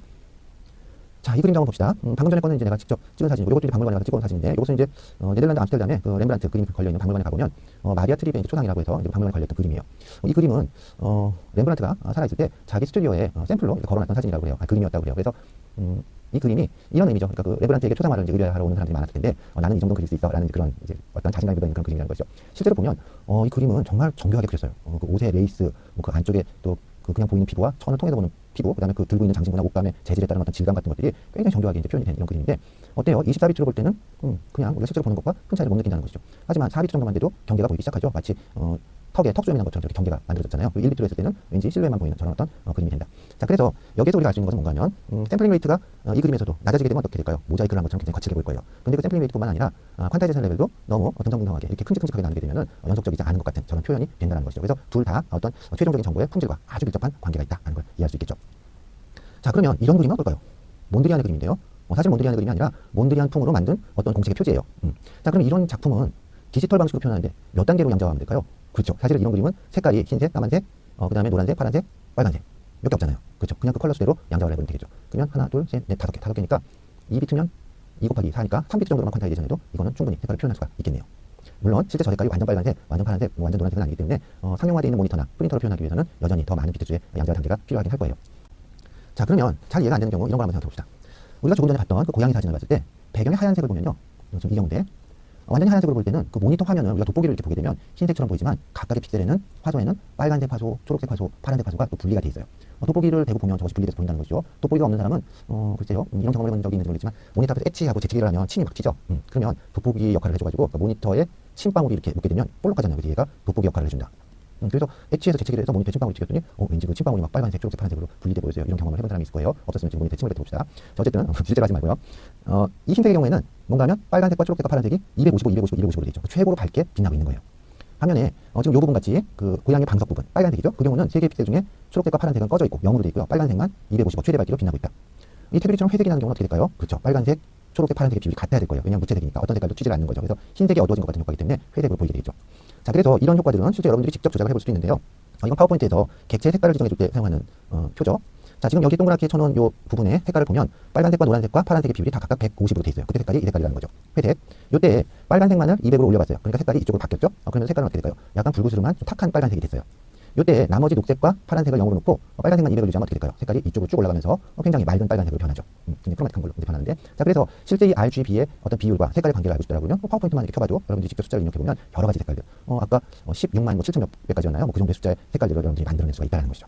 자, 이 그림 한번 봅시다. 방금 전에 거는 이제 내가 직접 찍은 사진이고, 이것도 이제 박물관에 가서 찍어온 사진인데, 이것은 이제 네덜란드 암스테르담에 그 렘브란트 그림 걸려있는 박물관에 가보면 마리아 트리베 초상이라고 해서 이제 박물관에 걸려있던 그림이에요. 이 그림은 렘브란트가 살아있을 때 자기 스튜디오에 샘플로 걸어놨던 사진이라고 해요. 그림이었다고 그래요. 그래서 이 그림이 이런 의미죠. 그러니까 그 렘브란트에게 초상화를 이제 의뢰하러 오는 사람들이 많았을 텐데, 나는 이 정도 그릴 수 있어라는 그런 이제 어떤 자신감이 묻어있는 그런 그림이라는 것이죠. 실제로 보면 이 그림은 정말 정교하게 그렸어요. 그 옷의 레이스, 그 안쪽에 또 그 그냥 보이는 피부와 천을 통해서 보는 피부, 그다음에 그 들고 있는 장신구나 옷감의 재질에 따른 어떤 질감 같은 것들이 굉장히 정교하게 이제 표현이 된 이런 그림인데, 어때요? 24비트로 볼 때는 그냥 우리가 실제로 보는 것과 큰 차이를 못 느낀다는 것이죠. 하지만 4비트 정도만 돼도 경계가 보이기 시작하죠. 마치 턱에 턱수염이 난 것처럼 이렇게 경계가 만들어졌잖아요. 1비트로 했을 때는 왠지 실루엣만 보이는 저런 어떤 그림이 된다. 자, 그래서 여기에서 우리가 알 수 있는 것은 뭔가 하면 샘플링 레이트가 이 그림에서도 낮아지게 되면 어떻게 될까요? 모자이크를 한 것처럼 굉장히 거칠게 보일 거예요. 근데 그 샘플링 레이트뿐만 아니라 퀀타이제이션 레벨도 너무 듬성듬성하게 이렇게 큼직큼직하게 나누게 되면은 연속적이지 않은 것 같은 저런 표현이 된다는 것이죠. 그래서 둘 다 어떤 최종적인 정보의 품질과 아주 밀접한 관계가 있다는 걸 이해할 수 있겠죠. 자, 그러면 이런 그림은 어떨까요? 몬드리안의 그림인데요. 사실 몬드리안의 그림이 아니라 몬드리안 풍으로 만든 어떤 공책의 표지예요. 자, 그럼 이런 작품은 디지털 방식으로 표현하는데 몇 단계로 양자화하면 될까요? 그렇죠. 사실 이런 그림은 색깔이 흰색, 까만색, 그 다음에 노란색, 파란색, 빨간색 몇 개 없잖아요. 그렇죠. 그냥 그 컬러 수대로 양자화를 해보면 되겠죠. 그러면 하나, 둘, 셋, 넷, 다섯 개니까 2비트면 2 곱하기 4니까 3비트 정도로만 퀀타이제이션 해도 이거는 충분히 색깔을 표현할 수가 있겠네요. 물론 실제 저 색깔이 완전 빨간색, 완전 파란색, 완전 노란색은 아니기 때문에 상용화되어 있는 모니터나 프린터로 표현하기 위해서는 여전히 더 많은 비트수의 양자화 단계가 필요하긴 할 거예요. 자, 그러면 잘 이해가 안 되는 경우 이런 걸 한번 생각해 봅시다. 우리가 조금 전에 봤던 그 고양이 사진을 봤을 때 배경의 하얀색을 보면요. 지금 이 경우인데 완전히 하얀색으로 볼 때는 그 모니터 화면을 우리가 돋보기를 이렇게 보게 되면 흰색처럼 보이지만 각각의 픽셀에는 화소에는 빨간색 화소, 초록색 화소, 파란색 화소가 또 분리가 돼 있어요. 돋보기를 대고 보면 저것이 분리돼서 보인다는 것이죠. 돋보기가 없는 사람은 글쎄요, 이런 경험을 해본 적이 있는지 모르겠지만 모니터 앞에서 엣치하고 재치기를 하면 침이 막 튀죠. 그러면 돋보기 역할을 해줘가지고 그 모니터에 침방울이 이렇게 묻게 되면 볼록하잖아요. 그 얘가 돋보기 역할을 해준다. 그래서 엣치에서 재채기를 해서 모니터에 침방울이 튀겼더니 왠지 그 침방울이 막 빨간색, 초록색, 파란색으로 분리돼 보였어요. 이런 경험을 해본 사람이 있을 거예요. 없었으면 지금 모니터에 침을 뱉어 봅시다. 자, 어쨌든 실제로 하지 말고요. 이 흰색의 경우에는 뭔가 하면 빨간색과 초록색과 파란색이 255, 255, 255로 돼 있죠. 최고로 밝게 빛나고 있는 거예요. 화면에 지금 이 부분 같이 그 고양이 방석 부분 빨간색이죠. 그 경우는 3개의 픽셀 중에 초록색과 파란색은 꺼져 있고 0으로 돼 있고요. 빨간색만 255 최대 밝기로 빛나고 있다. 이 테두리처럼 회색이 나는 경우는 어떻게 될까요? 그렇죠. 빨간색, 초록색, 파란색의 비율이 같아야 될 거예요. 왜냐하면 무채색이니까 어떤 색깔도 튀질 않는 거죠. 그래서 흰색이 어두워진 것 같은 효과이기 때문에 회색으로 보이게 되겠죠. 자, 그래서 이런 효과들은 실제 여러분들이 직접 조작을 해볼 수도 있는데요. 이건 파워포인트에서 객체의 색깔을 지정해줄 때 사용하는 표죠. 자, 지금 여기 동그랗게 쳐놓은 요 부분의 색깔을 보면 빨간색과 노란색과 파란색의 비율이 다 각각 150으로 돼 있어요. 그때 색깔이 이 색깔이라는 거죠. 회색. 요때 빨간색만을 200으로 올려봤어요. 그러니까 색깔이 이쪽으로 바뀌었죠. 그러면 색깔은 어떻게 될까요? 약간 붉으스름한 좀 탁한 빨간색이 됐어요. 요때 나머지 녹색과 파란색을 0으로 놓고 빨간색만 200을 유지하면 어떻게 될까요? 색깔이 이쪽으로 쭉 올라가면서 굉장히 맑은 빨간색으로 변하죠. 굉장히 크로마틱한 걸로 변하는데, 자, 그래서 실제 이 RGB의 어떤 비율과 색깔의 관계를 알고 싶더라고요. 파워포인트만 이렇게 켜봐도 여러분들이 직접 숫자를 입력해보면 여러 가지 색깔들, 아까 16만 7천 몇 배까지였나요? 그 정도의 숫자의 색깔들을 여러분들이 만들어낼 수가 있다는 것이죠.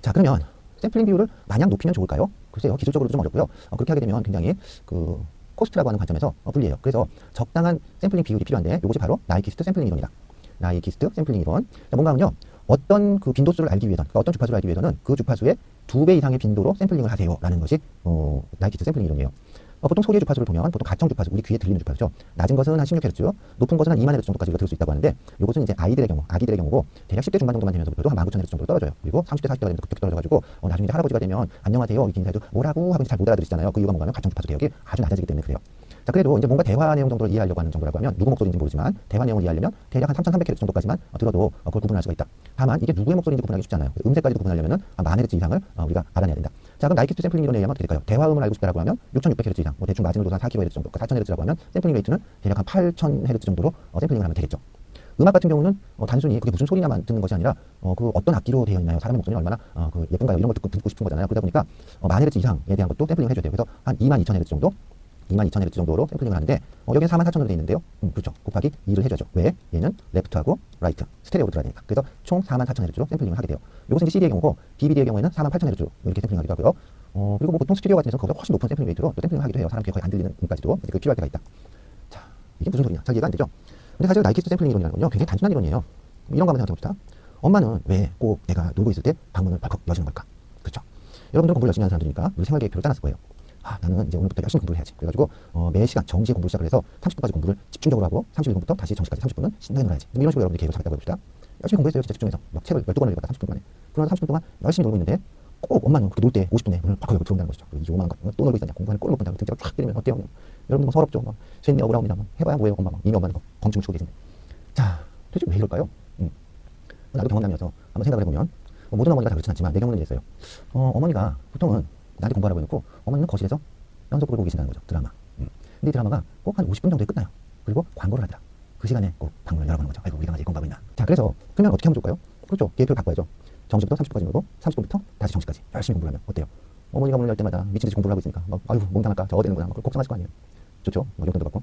자, 그러면 샘플링 비율을 마냥 높이면 좋을까요? 글쎄요, 기술적으로도 좀 어렵고요. 그렇게 하게 되면 굉장히 그 코스트라고 하는 관점에서 불리해요. 그래서 적당한 샘플링 비율이 필요한데 이것이 바로 나이키스트 샘플링 이론이다. 나이키스트 샘플링 이론. 자, 뭔가 하면요, 어떤 그 빈도수를 알기 위해서는, 그러니까 어떤 주파수를 알기 위해서는 그 주파수의 2배 이상의 빈도로 샘플링을 하세요라는 것이 나이키스트 샘플링 이론이에요. 보통 소리의 주파수를 보면 보통 가청 주파수, 우리 귀에 들리는 주파수죠. 낮은 것은 한 16Hz, 높은 것은 한 2만 Hz 정도까지 우리가 들을 수 있다고 하는데, 이것은 이제 아이들의 경우, 아기들의 경우고 대략 10대 중반 정도만 되면서부터도 한 19,000Hz 정도로 떨어져요. 그리고 30대, 40대가 되면 급격히 떨어져가지고 나중에 이제 할아버지가 되면 안녕하세요 이렇게 인사해도 뭐라고 하고 잘 못 알아들으시잖아요. 그 이유가 뭔가 하면 가청 주파수 대역이 아주 낮아지기 때문에 그래요. 자, 그래도 이제 뭔가 대화 내용 정도를 이해하려고 하는 정도라고 하면 누구 목소리인지 모르지만 대화 내용을 이해하려면 대략 한 3300Hz 정도까지만 들어도 그걸 구분할 수가 있다. 다만 이게 누구의 목소리인지 구분하기 쉽지 않아요. 음색까지도 구분하려면 한 1000Hz 이상을 우리가 알아내야 된다. 자, 그럼 나이키스 샘플링 이론에 의하면 어떻게 될까요? 대화음을 알고 싶다라고 하면 6600Hz 이상, 뭐 대충 마진을 둬서 한 4kHz 정도, 4000Hz라고 하면 샘플링 레이트는 대략 한 8000Hz 정도로 샘플링을 하면 되겠죠. 음악 같은 경우는 단순히 그게 무슨 소리냐만 듣는 것이 아니라 그 어떤 악기로 되어 있나요? 사람의 목소리는 얼마나 그 예쁜가요? 이런 걸 듣고 싶은 거잖아요. 그러다 보니까 1000Hz 이상에 대한 것도 샘플링을 해줘야 돼요. 그래서 한 22000Hz 정도, 22000Hz 정도로 샘플링을 하는데 여기는 44000으로 되어 있는데요. 그렇죠. 곱하기 2를 해줘야죠. 왜? 얘는 레프트하고 라이트, 스테레오로 들어야 되니까. 그래서 총 44000Hz로 샘플링을 하게 돼요. 이것은 이제 CD의 경우고 DVD의 경우에는 48000Hz로 이렇게 샘플링하기도 하고요. 그리고 뭐 보통 스튜디오 같은 데서 그보다 훨씬 높은 샘플링 레이트로 또 샘플링을 하기도 해요. 사람 귀에 거의 안 들리는 음까지도 그 필요할 때가 있다. 자, 이게 무슨 소리냐? 잘 이해가 안 되죠? 근데 사실 나이키스 샘플링 이론이라는 건요, 굉장히 단순한 이론이에요. 이런 거 한번 생각해 봅시다. 엄마는 왜 꼭 내가 놀고 있을 때 방문을 벌컥 여시는 걸까? 그렇죠? 여러분들은 공부를 열심히 하는 사람들이니까 우리 생활 계획표를 짜놨을 거예요. 나는 이제 오늘부터 열심히 공부를 해야지. 그래가지고 매 시간 정시에 공부를 시작을 해서 30분까지 공부를 집중적으로 하고 31분부터 다시 정시까지 30분은 신나게 놀아야지. 이런 식으로 여러분들 계획을 잡았다고 해봅시다. 열심히 공부했어요. 진짜 집중해서 막 책을 12권을 읽었다 30분 만에. 그러나 30분 동안 열심히 놀고 있는데 꼭 엄마는 놀 때 50분에 문을 벌컥 열고 들어온다는 것이죠. 이 요망한 거. 또 놀고 있었냐. 공부하는 꼴을 못 본다고 등짝을 쫙 때리면 어때요? 여러분들 뭐 서럽죠. 막 쇠니 억울합니다. 해봐야 뭐예요. 엄마 막 이미 엄마는 공증을 치고 계신데. 자, 도대체 왜 이럴까요? 나도 경험담이어서 한번 생각을 해보면 모든 어머니가 다 그렇진 않지만 내 경우는 있어요. 어머니가 보통은 나한테 공부하라고 해놓고 어머니는 거실에서 연속으로 보고 계신다는 거죠. 드라마. 근데 이 드라마가 꼭 한 50분 정도에 끝나요. 그리고 광고를 하더라. 그 시간에 꼭 방문을 열어보는 거죠. 아이고 우리 강아지 공부하고 있나. 자, 그래서 그러면 어떻게 하면 좋을까요? 그렇죠. 계획표를 바꿔야죠. 정시부터 30분까지 놀고 30분부터 다시 정시까지 열심히 공부를 하면 어때요? 어머니가 문을 열 때마다 미친듯이 공부를 하고 있으니까 막 아유 몸당할까 저어 되는구나 막 걱정하실 거 아니에요. 좋죠. 용돈도 받고.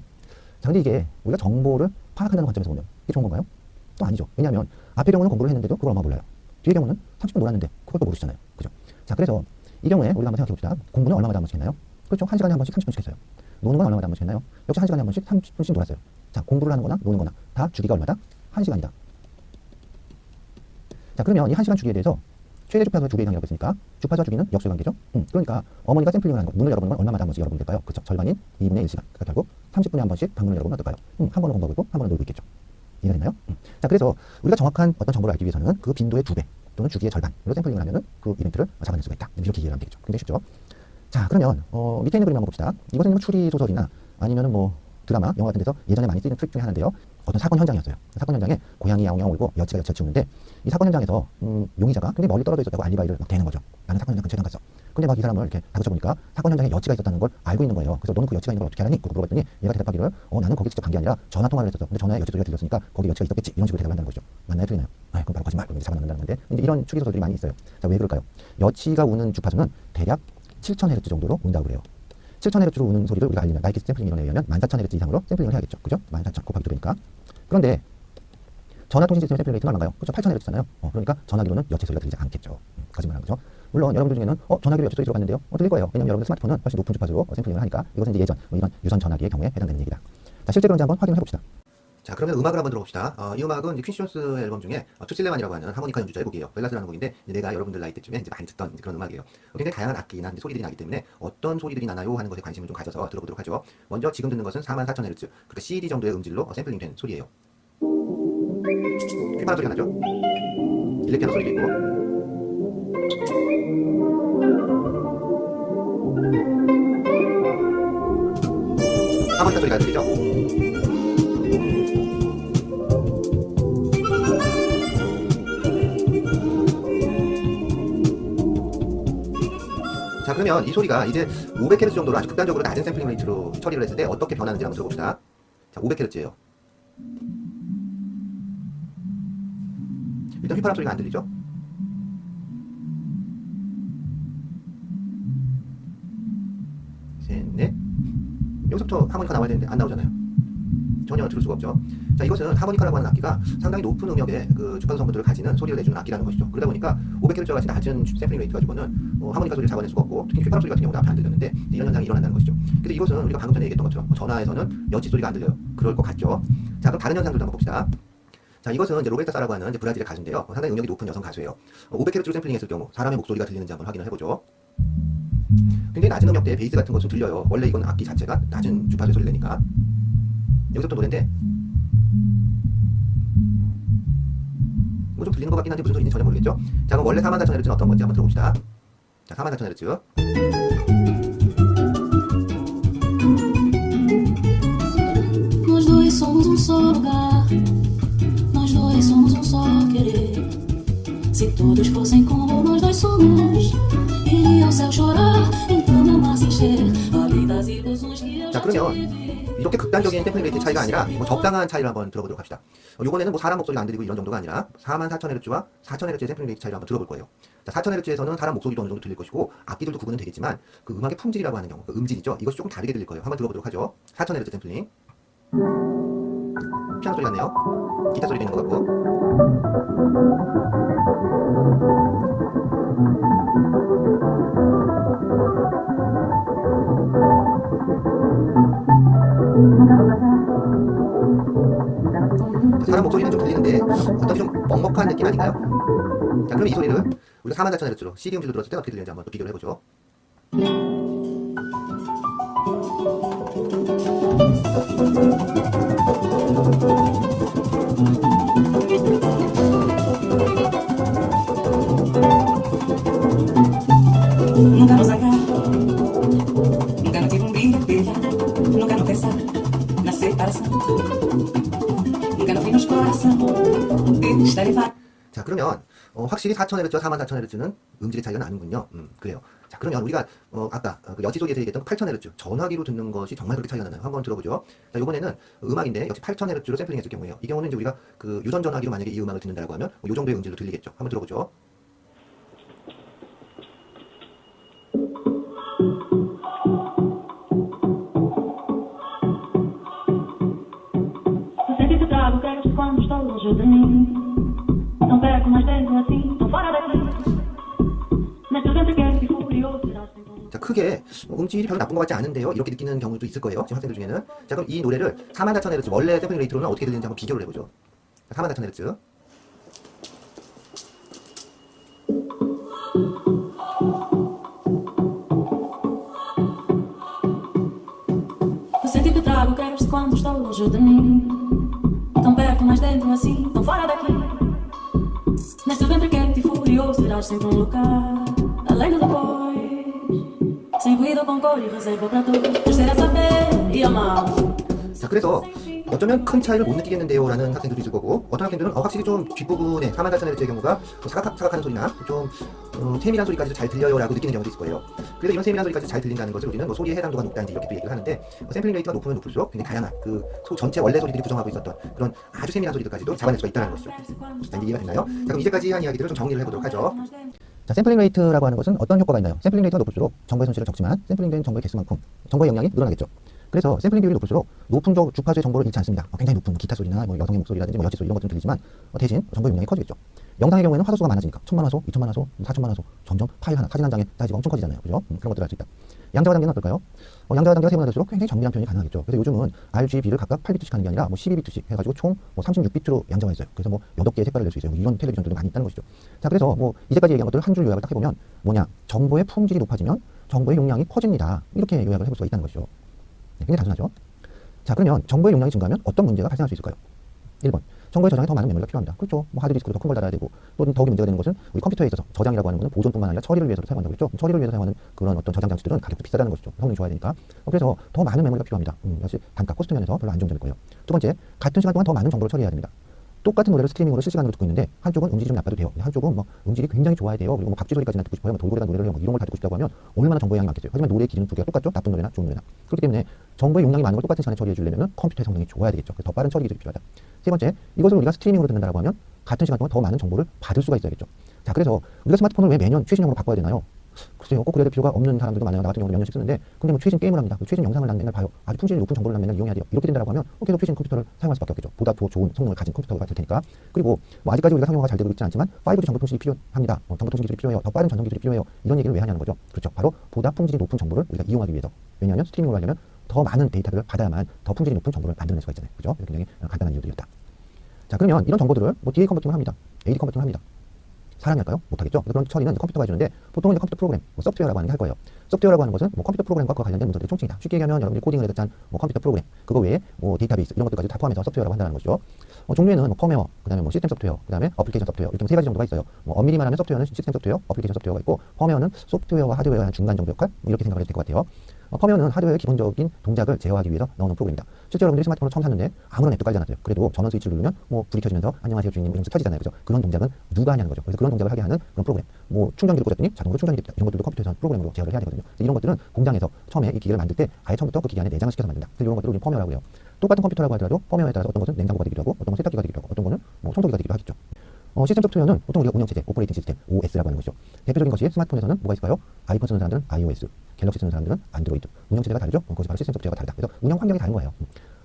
자, 근데 이게 우리가 정보를 파악한다는 관점에서 보면 이게 좋은 건가요? 또 아니죠. 왜냐하면 앞의 경우는 공부를 했는데도 그걸 얼마 몰라요. 뒤의 경우는 30분 놀았는데 그걸 또 모르시잖아요. 그죠? 자, 그래서 이 경우에 우리가 한번 생각해 봅시다. 공부는 얼마마다 한 번씩 했나요? 그렇죠. 1시간에 한 번씩 30분씩 했어요. 노는 건 얼마마다 한 번씩 했나요? 역시 1시간에 한 번씩 30분씩 놀았어요. 자, 공부를 하는 거나 노는 거나 다 주기가 얼마다? 1시간이다. 자, 그러면 이 1시간 주기에 대해서 최대 주파수가 2배 이상이라고 했으니까 주파수와 주기는 역수의 관계죠. 그러니까 어머니가 샘플링을 하는 거, 문을 열어보는 건 얼마마다 한 번씩 열어보면 될까요? 그렇죠. 절반인 2분의 1시간. 그러니까 결국 30분에 한 번씩 방문을 열어보면 어떨까요? 한 번은 공부하고 있고 한 번은 놀고 있겠죠. 이해가 되나요? 자, 그래서 우리가 정확한 어떤 정보를 알기 위해서는 그 빈도의 2배 또는 주기의 절반으로 샘플링을 하면은 그 이벤트를 잡아낼 수가 있다. 이렇게 이해하면 되겠죠. 굉장히 쉽죠. 자, 그러면 밑에 있는 그림 한번 봅시다. 이것은 뭐 추리 소설이나 아니면은 뭐 드라마, 영화 같은 데서 예전에 많이 쓰이는 트릭 중에 하나인데요. 어떤 사건 현장이었어요. 사건 현장에 고양이 야옹야옹 울고 여치가 여치를 우는데 이 사건 현장에서 용의자가 굉장히 멀리 떨어져 있었다고 알리바이를 막 대는 거죠. 나는 사건 현장 근처에 갔어. 근데 막 이 사람을 이렇게 다그쳐 보니까 사건 현장에 여치가 있었다는 걸 알고 있는 거예요. 그래서 너는 그 여치가 있는 걸 어떻게 알았니? 그거 물어봤더니 얘가 대답하기를 나는 거기 직접 간 게 아니라 전화 통화를 했었어. 근데 전화에 여치 소리가 들렸으니까 거기 여치가 있었겠지. 이런 식으로 대답을 한다는 거죠. 맞나요? 틀리나요? 그럼 바로 거짓말. 이렇게 잡아놓는다는 건데 이제 이런 추리 소설들이 많이 있어요. 자, 왜 그럴까요? 여치가 우는 주파수는 대략 7000Hz 정도로 운다고 그래요. 7000Hz로 우는 소리를 우리가 알리면 나이키스 샘플링 이론에 의하면 14000Hz 이상으로 샘플링을 해야겠죠. 그죠? 14000 곱하기 2배니까. 그런데 전화통신 시스템 샘플링 레이트는 얼마인가요? 그렇죠? 8000Hz잖아요. 그러니까 전화기로는 여치 소리가 들리지 않겠죠. 거짓말하는 거죠. 물론 여러분들 중에는 전화기로 여치 소리 들어갔는데요. 들릴 거예요. 왜냐면 여러분들 스마트폰은 훨씬 높은 주파수로 샘플링을 하니까 이것은 이제 예전 이런 유선 전화기의 경우에 해당되는 얘기다. 자, 실제로 이제 한번 확인을 해봅시다. 자, 그러면 음악을 한번 들어봅시다. 이 음악은 퀸시 존스 앨범 중에 투실레만이라고 하는 하모니카 연주자의 곡이에요. 벨라스라는 곡인데 내가 여러분들 나이 때쯤에 이제 많이 듣던 그런 음악이에요. 굉장히 다양한 악기나 소리들이 나기 때문에 어떤 소리들이 나나요 하는 것에 관심을 좀 가져서 들어보도록 하죠. 먼저 지금 듣는 것은 44000Hz, 그러니까 CD 정도의 음질로 샘플링된 소리예요. 휘파람 소리가 나죠? 일렉피아노 소리도 있고. 하모니카 소리가 들리죠? 자, 그러면 이 소리가 이제 500Hz 정도로 아주 극단적으로 낮은 샘플링 레이트로 처리를 했을 때 어떻게 변하는지 한번 들어봅시다. 자, 500Hz예요. 일단 휘파람 소리가 안 들리죠? 셋, 넷. 여기서부터 하모니카 나와야 되는데 안 나오잖아요. 전혀 들을 수가 없죠. 자, 이것은 하모니카라고 하는 악기가 상당히 높은 음역의 그 주파수 성분들을 가지는 소리를 내주는 악기라는 것이죠. 그러다 보니까 500Hz와 같이 낮은 샘플링 레이트 가지고는 하모니카 소리를 잡아낼 수가 없고, 특히 휘파람 소리 같은 경우는 앞에 안 들렸는데 이런 현상이 일어난다는 것이죠. 그래서 이것은 우리가 방금 전에 얘기했던 것처럼 전화에서는 여치 소리가 안 들려요. 그럴 것 같죠. 자, 그럼 다른 현상들도 한번 봅시다. 자, 이것은 이제 로베르타 사라고 하는 이제 브라질의 가수인데요. 상당히 음역이 높은 여성 가수예요. 500Hz로 샘플링했을 경우 사람의 목소리가 들리는지 한번 확인을 해보죠. 굉장히 낮은 음역대의 베이스 같은 것은 들려요. 원래 이건 악기 자체가 낮은 주파수의 소리를 내니까. 여기서 또 노래인데 뭐 좀 들리는 것 같긴 한데 무슨 소리인지 전혀 모르겠죠. 자, 그럼 원래 44000Hz는 어떤 건지 한번 들어봅시다. 자, 44000Hz. todos fossem como nós dois somos, iria ao céu chorar, então não mar se encher, a lei das ilusões que eu 자, já 그러면 tive. 이렇게 극단적인 샘플링 레이트 차이가 아니라 뭐 적당한 차이를 한번 들어보도록 합시다. 요번에는 뭐 사람 목소리가 안 들리고 이런 정도가 아니라 44,000Hz와 4,000Hz의 샘플링 레이트 차이를 한번 들어볼 거예요. 자, 4,000Hz에서는 사람 목소리도 어느 정도 들릴 것이고 악기들도 구분은 되겠지만 그 음악의 품질이라고 하는 경우, 그 음질이죠. 이것이 조금 다르게 들릴 거예요. 한번 들어보도록 하죠. 4,000Hz 샘플링. 피아노 소리 같네요. 기타 소리도 있는 것 같고. 사람 목소리는 좀 들리는데 어떤지 좀 먹먹한 느낌 아닌가요? 자, 그럼 이 소리를 우리가 44,000Hz로 CD 음질로 들었을 때 어떻게 들리는지 한번 또 비교를 해보죠. Nunca nos agarra, nunca não tive brilho, brilha, nunca não pensar na separação, nunca não vi nos coração, estar e vai. 자, 그러면 확실히 4,000Hz와 44,000Hz는 음질의 차이가 나는군요. 그래요. 자, 그러면 우리가 아까 그 여지 소리에서 얘기했던 8,000Hz 전화기로 듣는 것이 정말 그렇게 차이가 나나요? 한번 들어보죠. 자, 이번에는 음악인데 역시 8,000Hz로 샘플링했을 경우에요. 이 경우는 이제 우리가 그 유선 전화기로 만약에 이 음악을 듣는다고 하면 이 정도의 음질로 들리겠죠. 한번 들어보죠. Sempre te trago, quero quando estou longe de mim. Tão perto, mas dentro assim, tão fora daqui. Neste ventre quente e furioso, serás sempre um. 자, 크게 음질이 별로 나쁜 것 같지 않은데요. 이렇게 느끼는 경우도 있을 거예요. 지금 학생들 중에는. 자, 그럼 이 노래를 44,000Hz 원래 샘플링 레이트로는 어떻게 들리는지 한번 비교를 해보죠. 44,000Hz. O sentir que trago, quero quando estou longe de mim. Tão perto, mas dentro assim, tão fora daqui. Neste ventre quente e furioso, irás sempre um lugar além do depois. Sem ruído, com cor e reserva para todos. Crescer a saber e amar. 자, 그래서 어쩌면 큰 차이를 못 느끼겠는데요 라는 학생들도 있을 거고, 어떤 학생들은 확실히 좀 뒷부분에 44,000Hz의 경우가 사각사각하는 소리나 좀 세밀한 소리까지도 잘 들려요 라고 느끼는 경우도 있을 거예요. 그래서 이런 세밀한 소리까지 잘 들린다는 것을 우리는 뭐 소리의 해당도가 높다든지 이렇게 또 얘기를 하는데, 샘플링 레이트가 높으면 높을수록 굉장히 다양한 그 소 전체 원래 소리들이 구성하고 있었던 그런 아주 세밀한 소리들까지도 잡아낼 수가 있다는 것이죠. 자, 이제 이해가 됐나요? 자, 그럼 이제까지 한 이야기들을 좀 정리를 해보도록 하죠. 자, 샘플링 레이트라고 하는 것은 어떤 효과가 있나요? 샘플링 레이트가 높을수록 정보의 손실은 적지만 샘플링된 정보의 개수만큼 정보의 영향이 늘어나겠죠. 그래서 샘플링 비율이 높을수록 높은 주파수의 정보를 잃지 않습니다. 굉장히 높은 기타 소리나 뭐 여성의 목소리라든지 뭐 여지 소리 이런 것들은 들리지만 대신 정보의 용량이 커지겠죠. 영상의 경우에는 화소수가 많아지니까 1000만 화소, 2000만 화소, 4000만 화소 점점 파일 하나, 사진 한 장의 사이즈가 엄청 커지잖아요. 그죠? 그런 것들을 알 수 있다. 양자화 단계는 어떨까요? 양자화 단계가 세분화될수록 굉장히 정밀한 표현이 가능하겠죠. 그래서 요즘은 RGB를 각각 8비트씩 하는 게 아니라 뭐 12비트씩 해가지고 총 뭐 36비트로 양자화했어요. 그래서 뭐 8개의 색깔을 낼 수 있어요. 뭐 이런 텔레비전들도 많이 있다는 것이죠. 자, 그래서 뭐 이제까지 얘기한 것들을 한 줄 요약을 딱 해보면 뭐냐? 정보의 품질이 높아지면 정보의 용량이 커집니다. 이렇게 요약을 해볼 수가 있다는 것이죠. 네, 굉장히 단순하죠. 자, 그러면 정보의 용량이 증가하면 어떤 문제가 발생할 수 있을까요? 1번. 정보의 저장에 더 많은 메모리가 필요합니다. 그렇죠. 뭐 하드디스크로 더 큰 걸 달아야 되고, 또 더욱이 문제가 되는 것은 우리 컴퓨터에 있어서 저장이라고 하는 것은 보존뿐만 아니라 처리를 위해서도 사용한다고 그랬죠. 처리를 위해서 사용하는 그런 어떤 저장 장치들은 가격도 비싸다는 것이죠. 성능이 좋아야 되니까. 그래서 더 많은 메모리가 필요합니다. 역시 단가 코스트 면에서 별로 안 좋은 점일 거예요. 두 번째, 같은 시간 동안 더 많은 정보를 처리해야 됩니다. 똑같은 노래를 스트리밍으로 실시간으로 듣고 있는데 한쪽은 음질이 좀 나빠도 돼요. 한쪽은 막 음질이 굉장히 좋아야 돼요. 그리고 뭐 박쥐 소리까지나 듣고 싶어요. 뭐 돌고래가 노래를 해요. 뭐 이런 걸 다 듣고 싶다고 하면 얼마나 정보의 양이 많겠어요. 하지만 노래의 기준은 두 개가 똑같죠. 나쁜 노래나 좋은 노래나. 그렇기 때문에 정보의 용량이 많은 걸 똑같은 시간에 처리해 주려면 컴퓨터의 성능이 좋아야 되겠죠. 그래서 더 빠른 처리 기술이 필요하다. 세 번째, 이것을 우리가 스트리밍으로 듣는다고 하면 같은 시간 동안 더 많은 정보를 받을 수가 있어야겠죠. 자, 그래서 우리가 스마트폰을 왜 매년 최신형으로 바꿔야 되나요? 글쎄요, 꼭 그래야 될 필요가 없는 사람들도 많아요. 나 같은 경우는 몇 년씩 쓰는데, 근데 뭐 최신 게임을 합니다. 최신 영상을 난 맨날 봐요. 아주 품질이 높은 정보를 난 맨날 이용해야 돼요. 이렇게 된다고 하면 계속 최신 컴퓨터를 사용할 수밖에 없겠죠. 보다 더 좋은 성능을 가진 컴퓨터가 될 테니까. 그리고 뭐 아직까지 우리가 상용화가 잘 되고 있지는 않지만 5G 정보 통신이 필요합니다. 정보 통신 기술이 필요해요. 더 빠른 전송 기술이 필요해요. 이런 얘기를 왜 하냐는 거죠. 그렇죠. 바로 보다 품질이 높은 정보를 우리가 이용하기 위해서. 왜냐하면 스트리밍으로 하려면 더 많은 데이터를 받아야만 더 품질이 높은 정보를 만들어낼 수가 있잖아요. 그죠? 굉장히 간단한 이유들이었다. 자, 그러면 이런 정보들을 뭐 DA 컨버팅을 합니다. AD 컨버팅을 합니다. 사람이 할까요? 못하겠죠. 그런 처리는 컴퓨터가 해주는데 보통은 이제 컴퓨터 프로그램, 뭐 소프트웨어라고 하는 게 할 거예요. 소프트웨어라고 하는 것은 뭐 컴퓨터 프로그램과 관련된 문서들의 총칭이다. 쉽게 얘기하면 여러분들이 코딩을 해서 짠 뭐 컴퓨터 프로그램, 그거 외에 뭐 데이터베이스 이런 것들까지 다 포함해서 소프트웨어라고 한다는 것이죠. 종류에는 뭐 펌웨어, 그다음에 뭐 시스템 소프트웨어, 그다음에 어플리케이션 소프트웨어 이렇게 세 가지 정도가 있어요. 뭐 엄밀히 말하면 소프트웨어는 시스템 소프트웨어, 어플리케이션 소프트웨어가 있고 펌웨어는 소프트웨어와 하드웨어의 중간 정도 역할 이렇게 생각을 해도 될 것 같아요. 펌웨어는 하드웨어의 기본적인 동작을 제어하기 위해서 넣어놓은 프로그램입니다. 실제 여러분들이 스마트폰을 처음 샀는데 아무런 앱도 깔지 않았어요. 그래도 전원 스위치를 누르면 뭐 불이 켜지면서 안녕하세요 주인님 이러면서 켜지잖아요. 그죠? 그런 동작은 누가 하냐는 거죠. 그래서 그런 동작을 하게 하는 그런 프로그램. 뭐 충전기를 꽂았더니 자동으로 충전이 됩니다. 이런 것들도 컴퓨터에서 프로그램으로 제어를 해야 되거든요. 이런 것들은 공장에서 처음에 이 기계를 만들 때 아예 처음부터 그 기계 안에 내장을 시켜서 만든다. 그래서 이런 것들을 우리 펌웨어라고 해요. 똑같은 컴퓨터라고 하더라도 펌웨어에 따라서 어떤 것은 냉장고가 되기도 하고 어떤 것은 세탁기가 되기도 하고 어떤 것은 뭐 청소기가 되기도 하겠죠. 시스템 소프트웨어는 보통 우리가 운영체제, 오퍼레이팅 시스템, OS라고 하는 것이죠. 대표적인 것이 스마트폰에서는 뭐가 있을까요? 아이폰 쓰는 사람들은 iOS, 갤럭시 쓰는 사람들은 안드로이드. 운영체제가 다르죠? 그것이 바로 시스템 소프트웨어가 다르다. 그래서 운영 환경이 다른 거예요.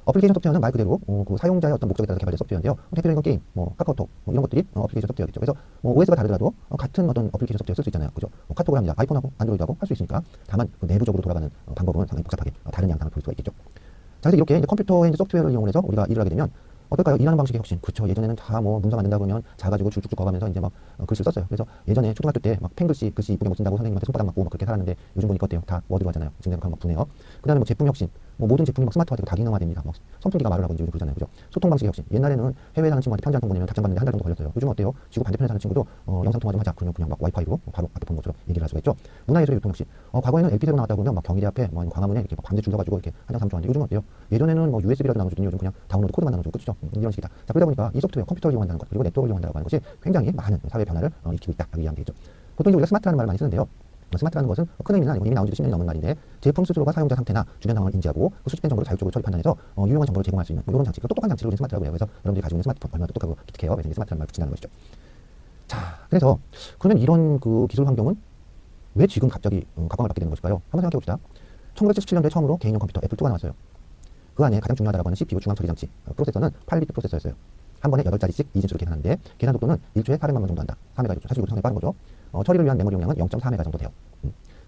어플리케이션 소프트웨어는 말 그대로 그 사용자의 어떤 목적에 따라서 개발된 소프트웨어인데요. 대표적인 건 게임, 카카오톡 이런 것들이 어플리케이션 소프트웨어겠죠. 그래서 OS가 다르더라도 같은 어떤 어플리케이션 소프트웨어 쓸 수 있잖아요. 그죠? 카톡을 합니다. 아이폰하고 안드로이드하고 할 수 있으니까 다만 그 내부적으로 돌아가는 방법은 상당히 복잡하게 다른 양상을 볼 수가 있겠죠. 자, 그래서 이렇게 이제 컴퓨터의 이제 소프트웨어를 이용해서 우리가 일을 하게 되면 어떨까요? 일하는 방식의 혁신. 그렇죠. 예전에는 다 뭐 문서 만든다 그러면 자가지고 줄쭉쭉 거가면서 이제 막 글씨를 썼어요. 그래서 예전에 초등학교 때 막 펜글씨 글씨 이쁘게 못 쓴다고 선생님한테 손바닥 맞고 막 그렇게 살았는데 요즘 보니까 어때요? 다 워드로 하잖아요. 증명하면 막 분해요. 그다음에 뭐 제품 혁신. 뭐 모든 제품이 막 스마트화되고 다기능화됩니다. 막 선풍기가 말을 하고 이제 요즘 그러잖아요. 그죠? 소통 방식의 혁신. 옛날에는 해외에 사는 친구한테 편지 한 통 보내면 답장 받는데 한 달 정도 걸렸어요. 요즘 어때요? 지구 반대편에 사는 친구도 영상 통화 좀 하자. 그러면 그냥 막 와이파이로 바로 앞에 보는 것처럼 얘기를 할 수가 있죠. 문화예술의 유통 혁신. 과거에는 LP세로 나왔다 그러면 막 경희대 앞에 뭐 광화문에 이렇게 막 밤새 줄 서가지고 이렇게 한 장 사면 좋았는데 요즘 어때요? 예전에는 뭐 USB라도 나눠주더니 요즘 그냥 다운로드 코드만 나눠주고 끝이죠. 이런 식이다. 자, 그러다 보니까 이 소프트웨어 컴퓨터를 이용한다는 것 그리고 네트워크를 이용한다고 하는 것이 굉장히 많은 사회 변화를 일으키고 있다. 라고 이해하면 되겠죠. 보통 이제 우리가 스마트라는 말을 많이 쓰는데요. 스마트라는 것은 큰 의미는 아니고 이미 나온 지 10년이 넘은 말인데 제품 스스로가 사용자 상태나 주변 상황을 인지하고 그 수집된 정보를 자율적으로 처리 판단해서 유용한 정보를 제공할 수 있는 이런 장치, 그 똑똑한 장치를 우리는 스마트라고 해요. 그래서 여러분들이 가지고 있는 스마트폰 얼마나 똑똑하고 기특해요. 그래서 이제 스마트라는 말을 붙인다는 것이죠. 자, 그래서 그러면 이런 그 기술 환경은 왜 지금 갑자기 각광을 받게 되는 것일까요? 한번 생각해 봅시다. 1977년도에 처음으로 개인용 컴퓨터 애플2가 나왔어요. 그 안에 가장 중요하다고 하는 CPU 중앙 처리 장치, 프로세서는 8비트 프로세서였어요. 한 번에 8자리씩 2진수로 계산하는데 계산 속도는 1초에 400만 번 정도 한다. 4메가죠. 사실 이것도 상당히 빠른 거죠. 처리를 위한 메모리 용량은 0.4메가 정도 돼요.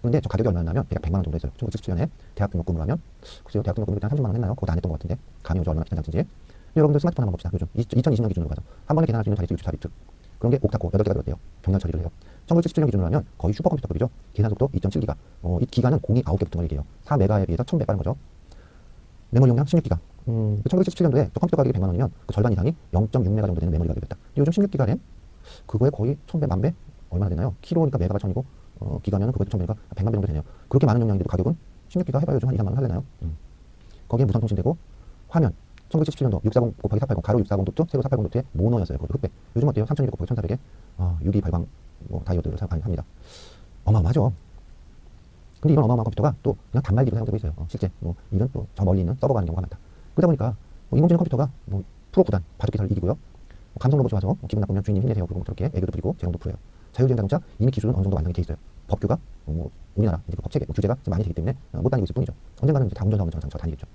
그런데 저 가격이 얼마였냐면 대략 100만 원 정도 했어요. 1977년에 대학 등록금으로 하면 글쎄요, 대학 등록금이 한 30만 원 했나요? 그것도 안 했던 것 같은데 감이 오죠. 얼마나 비싼 장치인지. 여러분들 스마트폰 한번 봅시다. 요즘 2020년 기준으로 가서 한 번에 계산할 수 있는 자릿수 64비트. 그런 게 옥타코 8개가 들었대요. 병렬 처리를 해요. 1977년 기준으로 하면 거의 슈퍼컴퓨터급이죠. 계산 속도 2.7기가. 이 기가는 공이 9개 붙은 걸 얘기해요. 4메가에 비해서 1000배 빠른 거죠. 메모리 용량 16기가. 1977년도에 저 컴퓨터 가격이 100만 원이면 그 절반 이상이 0.6메가 정도 되는 메모리 가격이었다. 요즘 16기가 램? 그거에 거의 1000배, 만배? 얼마나 되나요? 키로니까 메가가 1000이고 기가면 그것도 1000배니까 100만 배 정도 되네요. 그렇게 많은 용량인데도 가격은 16기가 해봐요. 요즘 한 2, 3만 원 할래나요? 거기에 무선 통신되고 화면 1977년도 640 곱하기 480 가로 640도트 세로 480도트에 모노였어요. 그것도 흑백. 요즘 어때요? 3200 곱하기 1400에 유리 발광 다이오드를 사용합니다. 어마어마하죠. 근데 이런 어마어마한 컴퓨터가 또 그냥 단말기로 사용되고 있어요. 실제 이런 또 저 멀리 있는 서버가 하는 경우가 많다. 그러다 보니까 인공지능 컴퓨터가 프로 9단 바둑기사를 이기고요. 감성 로봇이 와서 기분 나쁘면 주인님 힘내세요. 그러고 저렇게 애교도 부리고 재롱도 풀어요. 자율주행 자동차 이미 기술은 어느 정도 완성이 돼 있어요. 법규가 우리나라 이제 그 법체계 규제가 좀 많이 되기 때문에 못 다니고 있을 뿐이죠. 언젠가는 이제 다 운전사하면 정상차 다니겠죠.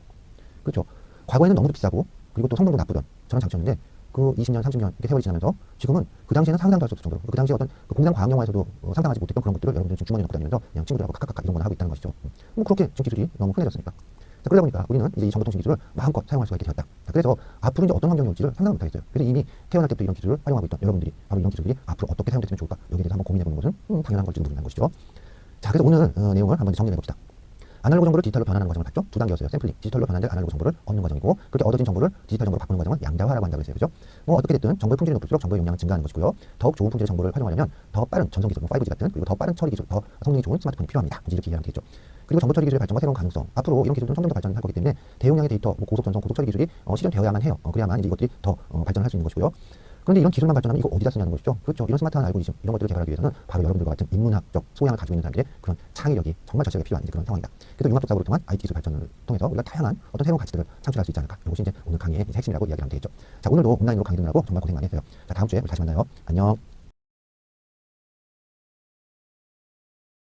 그렇죠. 과거에는 너무도 비싸고 그리고 또 성능도 나쁘던 저런 장치였는데 그 20년, 30년 이렇게 세월이 지나면서 지금은 그 당시에는 상상도 할 수 없을 정도로 그 당시 어떤 그 공상 과학 영화에서도 상상하지 못했던 그런 것들을 여러분들이 지금 주머니에 넣고 다니면서 그냥 친구들하고 카카카 이런 걸 하고 있다는 것이죠. 그렇게 지금 기술이 너무 흔해졌으니까. 자, 그러다 보니까 우리는 이제 이 정보통신 기술을 마음껏 사용할 수가 있게 되었다. 자, 그래서 앞으로 이제 어떤 환경이 올지를 상상을 못하겠어요. 그래서 이미 태어날 때부터 이런 기술을 활용하고 있던 여러분들이 바로 이런 기술들이 앞으로 어떻게 사용됐으면 좋을까 여기에 대해서 한번 고민해보는 것은 당연한 걸지도 모른다는 것이죠. 자, 그래서 오늘 내용을 한번 정리해봅시다. 아날로그 정보를 디지털로 변환하는 과정을 봤죠. 두 단계였어요. 샘플링, 디지털로 변환된 아날로그 정보를 얻는 과정이고 그렇게 얻어진 정보를 디지털 정보로 바꾸는 과정을 양자화라고 한다고 했어요. 그죠? 어떻게 됐든 정보의 품질이 높을수록 정보의 용량은 증가하는 것이고요. 더욱 좋은 품질의 정보를 활용하려면 더 빠른 전송 기술, 5G 같은 그리고 더 빠른 처리 기술, 더 성능이 좋은 스마트폰이 필요합니다. 이렇게 이해하면 되겠죠. 그리고 정보 처리 기술의 발전과 새로운 가능성. 앞으로 이런 기술은 점점 더 발전할 거기 때문에 대용량의 데이터, 고속 전송, 고속 처리 기술이 실현되어야만 해요. 그래야만 이제 이것들이 더 발전할 수 있는 것이고요. 그런데 이런 기술만 발전하면 이거 어디다 쓰냐는 것이죠. 그렇죠. 이런 스마트한 알고리즘, 이런 것들을 개발하기 위해서는 바로 여러분들과 같은 인문학적 소양을 가지고 있는 사람들의 그런 창의력이 정말 절실하게 필요한 이제 그런 상황이다. 그래서 융합적 사고를 통한 IT 기술 발전을 통해서 우리가 다양한 어떤 새로운 가치들을 창출할 수 있지 않을까. 이것이 이제 오늘 강의의 핵심이라고 이야기하면 되겠죠. 자, 오늘도 온라인으로 강의 듣느라고 정말 고생 많이 했어요. 자, 다음 주에 우리 다시 만나요. 안녕.